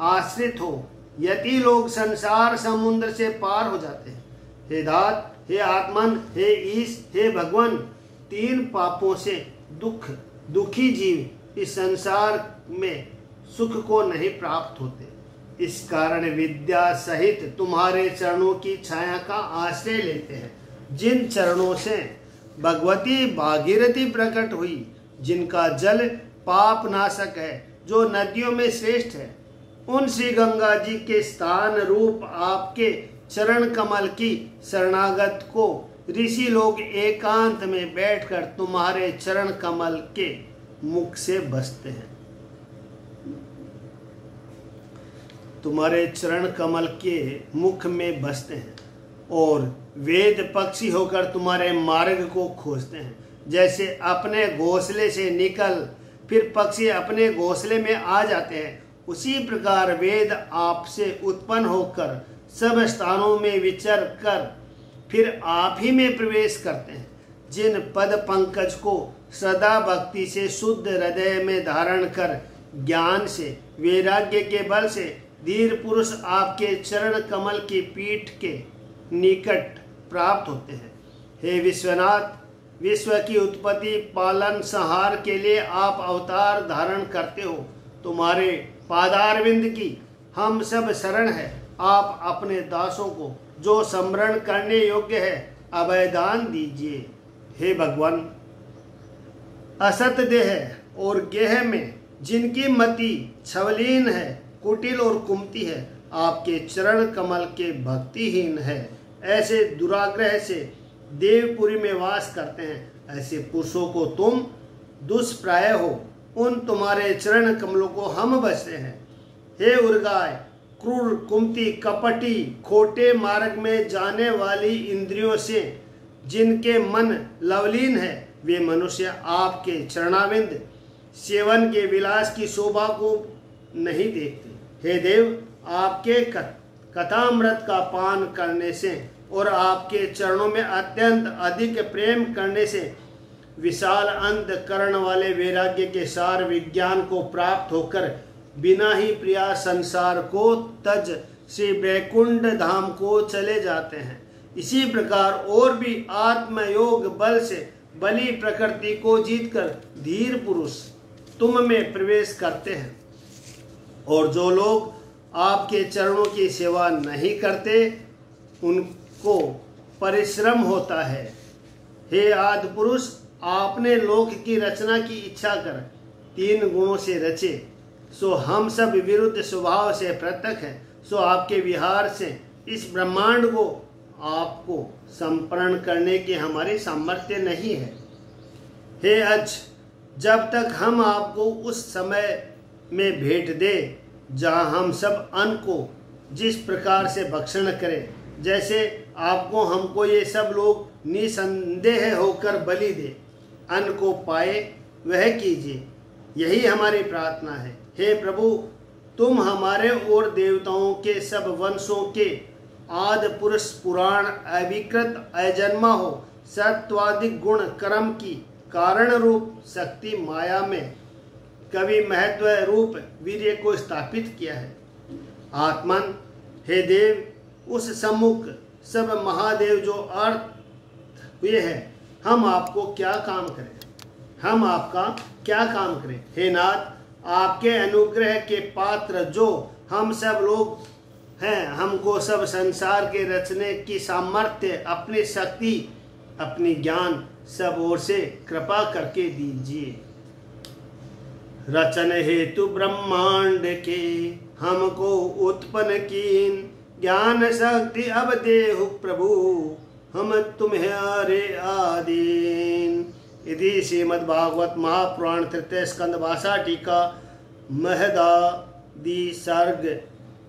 Speaker 1: आश्रित हो यति लोग संसार समुद्र से पार हो जाते हैं। हे दात, हे आत्मन, हे ईश, हे भगवान, 3 पापों से दुखी जीव इस संसार में सुख को नहीं प्राप्त होते। इस कारण विद्या सहित तुम्हारे चरणों की छाया का आश्रय लेते हैं। जिन चरणों से भगवती भागीरथी प्रकट हुई, जिनका जल पाप नाशक है, जो नदियों में श्रेष्ठ है, उन श्री गंगा जी के स्थान रूप आपके चरण कमल की शरणागत को ऋषि लोग एकांत में बैठकर तुम्हारे चरण कमल के मुख से बसते हैं। तुम्हारे चरण कमल के मुख में बसते हैं और वेद पक्षी होकर तुम्हारे मार्ग को खोजते हैं। जैसे अपने घोंसले से निकल फिर पक्षी अपने घोंसले में आ जाते हैं, उसी प्रकार वेद आपसे उत्पन्न होकर सब स्थानों में विचर कर फिर आप ही में प्रवेश करते हैं। जिन पद पंकज को सदा भक्ति से शुद्ध हृदय में धारण कर ज्ञान से वैराग्य के बल से धीर पुरुष आपके चरण कमल की पीठ के निकट प्राप्त होते हैं। हे विश्वनाथ, विश्व की उत्पत्ति पालन संहार के लिए आप अवतार धारण करते हो। तुम्हारे पादारविंद की हम सब शरण है। आप अपने दासों को जो स्मरण करने योग्य है अभयदान दीजिए। हे भगवान, असत देह और गेह में जिनकी मति छवलीन है, कुटिल और कुमती है, आपके चरण कमल के भक्तिहीन है, ऐसे दुराग्रह से देवपुरी में वास करते हैं। ऐसे पुरुषों को तुम दुष्प्राय हो, उन तुम्हारे चरण कमलों को हम बसते हैं। हे उर्गाय, क्रूर, कुमती, कपटी, खोटे मार्ग में जाने वाली इंद्रियों से जिनके मन लवलीन है, वे मनुष्य आपके चरणाविंद सेवन के विलास की शोभा को नहीं देखते। हे देव, आपके कथामृत का पान करने से और आपके चरणों में अत्यंत अधिक प्रेम करने से विशाल अंतःकरण वाले वैराग्य के सार विज्ञान को प्राप्त होकर बिना ही प्रिया संसार को तज श्री वैकुंठ धाम को चले जाते हैं। इसी प्रकार और भी आत्मयोग बल से बली प्रकृति को जीतकर धीर पुरुष तुम में प्रवेश करते हैं। और जो लोग आपके चरणों की सेवा नहीं करते उनको परिश्रम होता है। हे आदि पुरुष, आपने लोक की रचना की इच्छा कर 3 गुणों से रचे, सो हम सब विरुद्ध स्वभाव से पृथक हैं। सो आपके विहार से इस ब्रह्मांड को आपको संपन्न करने की हमारी सामर्थ्य नहीं है। हे अज, जब तक हम आपको उस समय में भेंट दे जहाँ हम सब अन्न को जिस प्रकार से भक्षण करें, जैसे आपको हमको ये सब लोग निसंदेह होकर बलि दे अन्न को पाए वह कीजिए, यही हमारी प्रार्थना है। हे प्रभु, तुम हमारे और देवताओं के सब वंशों के आदि पुरुष पुराण अविकृत अजन्मा हो, सत्वाधिक गुण कर्म की कारण रूप शक्ति माया में कवि महत्व रूप वीर्य को स्थापित किया है। आत्मन, हे देव, उस सम्मुख सब महादेव जो अर्थ हुए हैं, हम आपको क्या काम करें, हम आपका क्या काम करें। हे नाथ, आपके अनुग्रह के पात्र जो हम सब लोग हैं, हमको सब संसार के रचने की सामर्थ्य, अपनी शक्ति, अपनी ज्ञान सब ओर से कृपा करके दीजिए। रचन हेतु ब्रह्मांड के हमको उत्पन्न कीन, ज्ञान शक्ति अब देहु प्रभु, हम तुम्हारे आदीन। यदि श्रीमद्भागवत महापुराण तृतीय स्कंद भाषा टीका महदादि सर्ग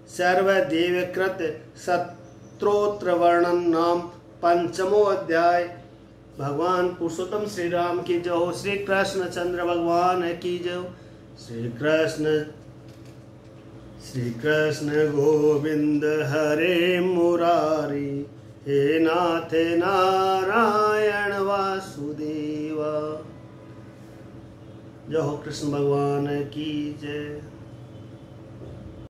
Speaker 1: सर्वदेवकृत स्तोत्र वर्णन नाम 5वां अध्याय। भगवान पुरुषोत्तम श्री राम की जय हो। श्री कृष्ण चंद्र भगवान की जय हो। श्री कृष्ण गोविंद हरे मुरारी, हे नाथ नारायण वासुदेवा। जय हो कृष्ण भगवान की जय।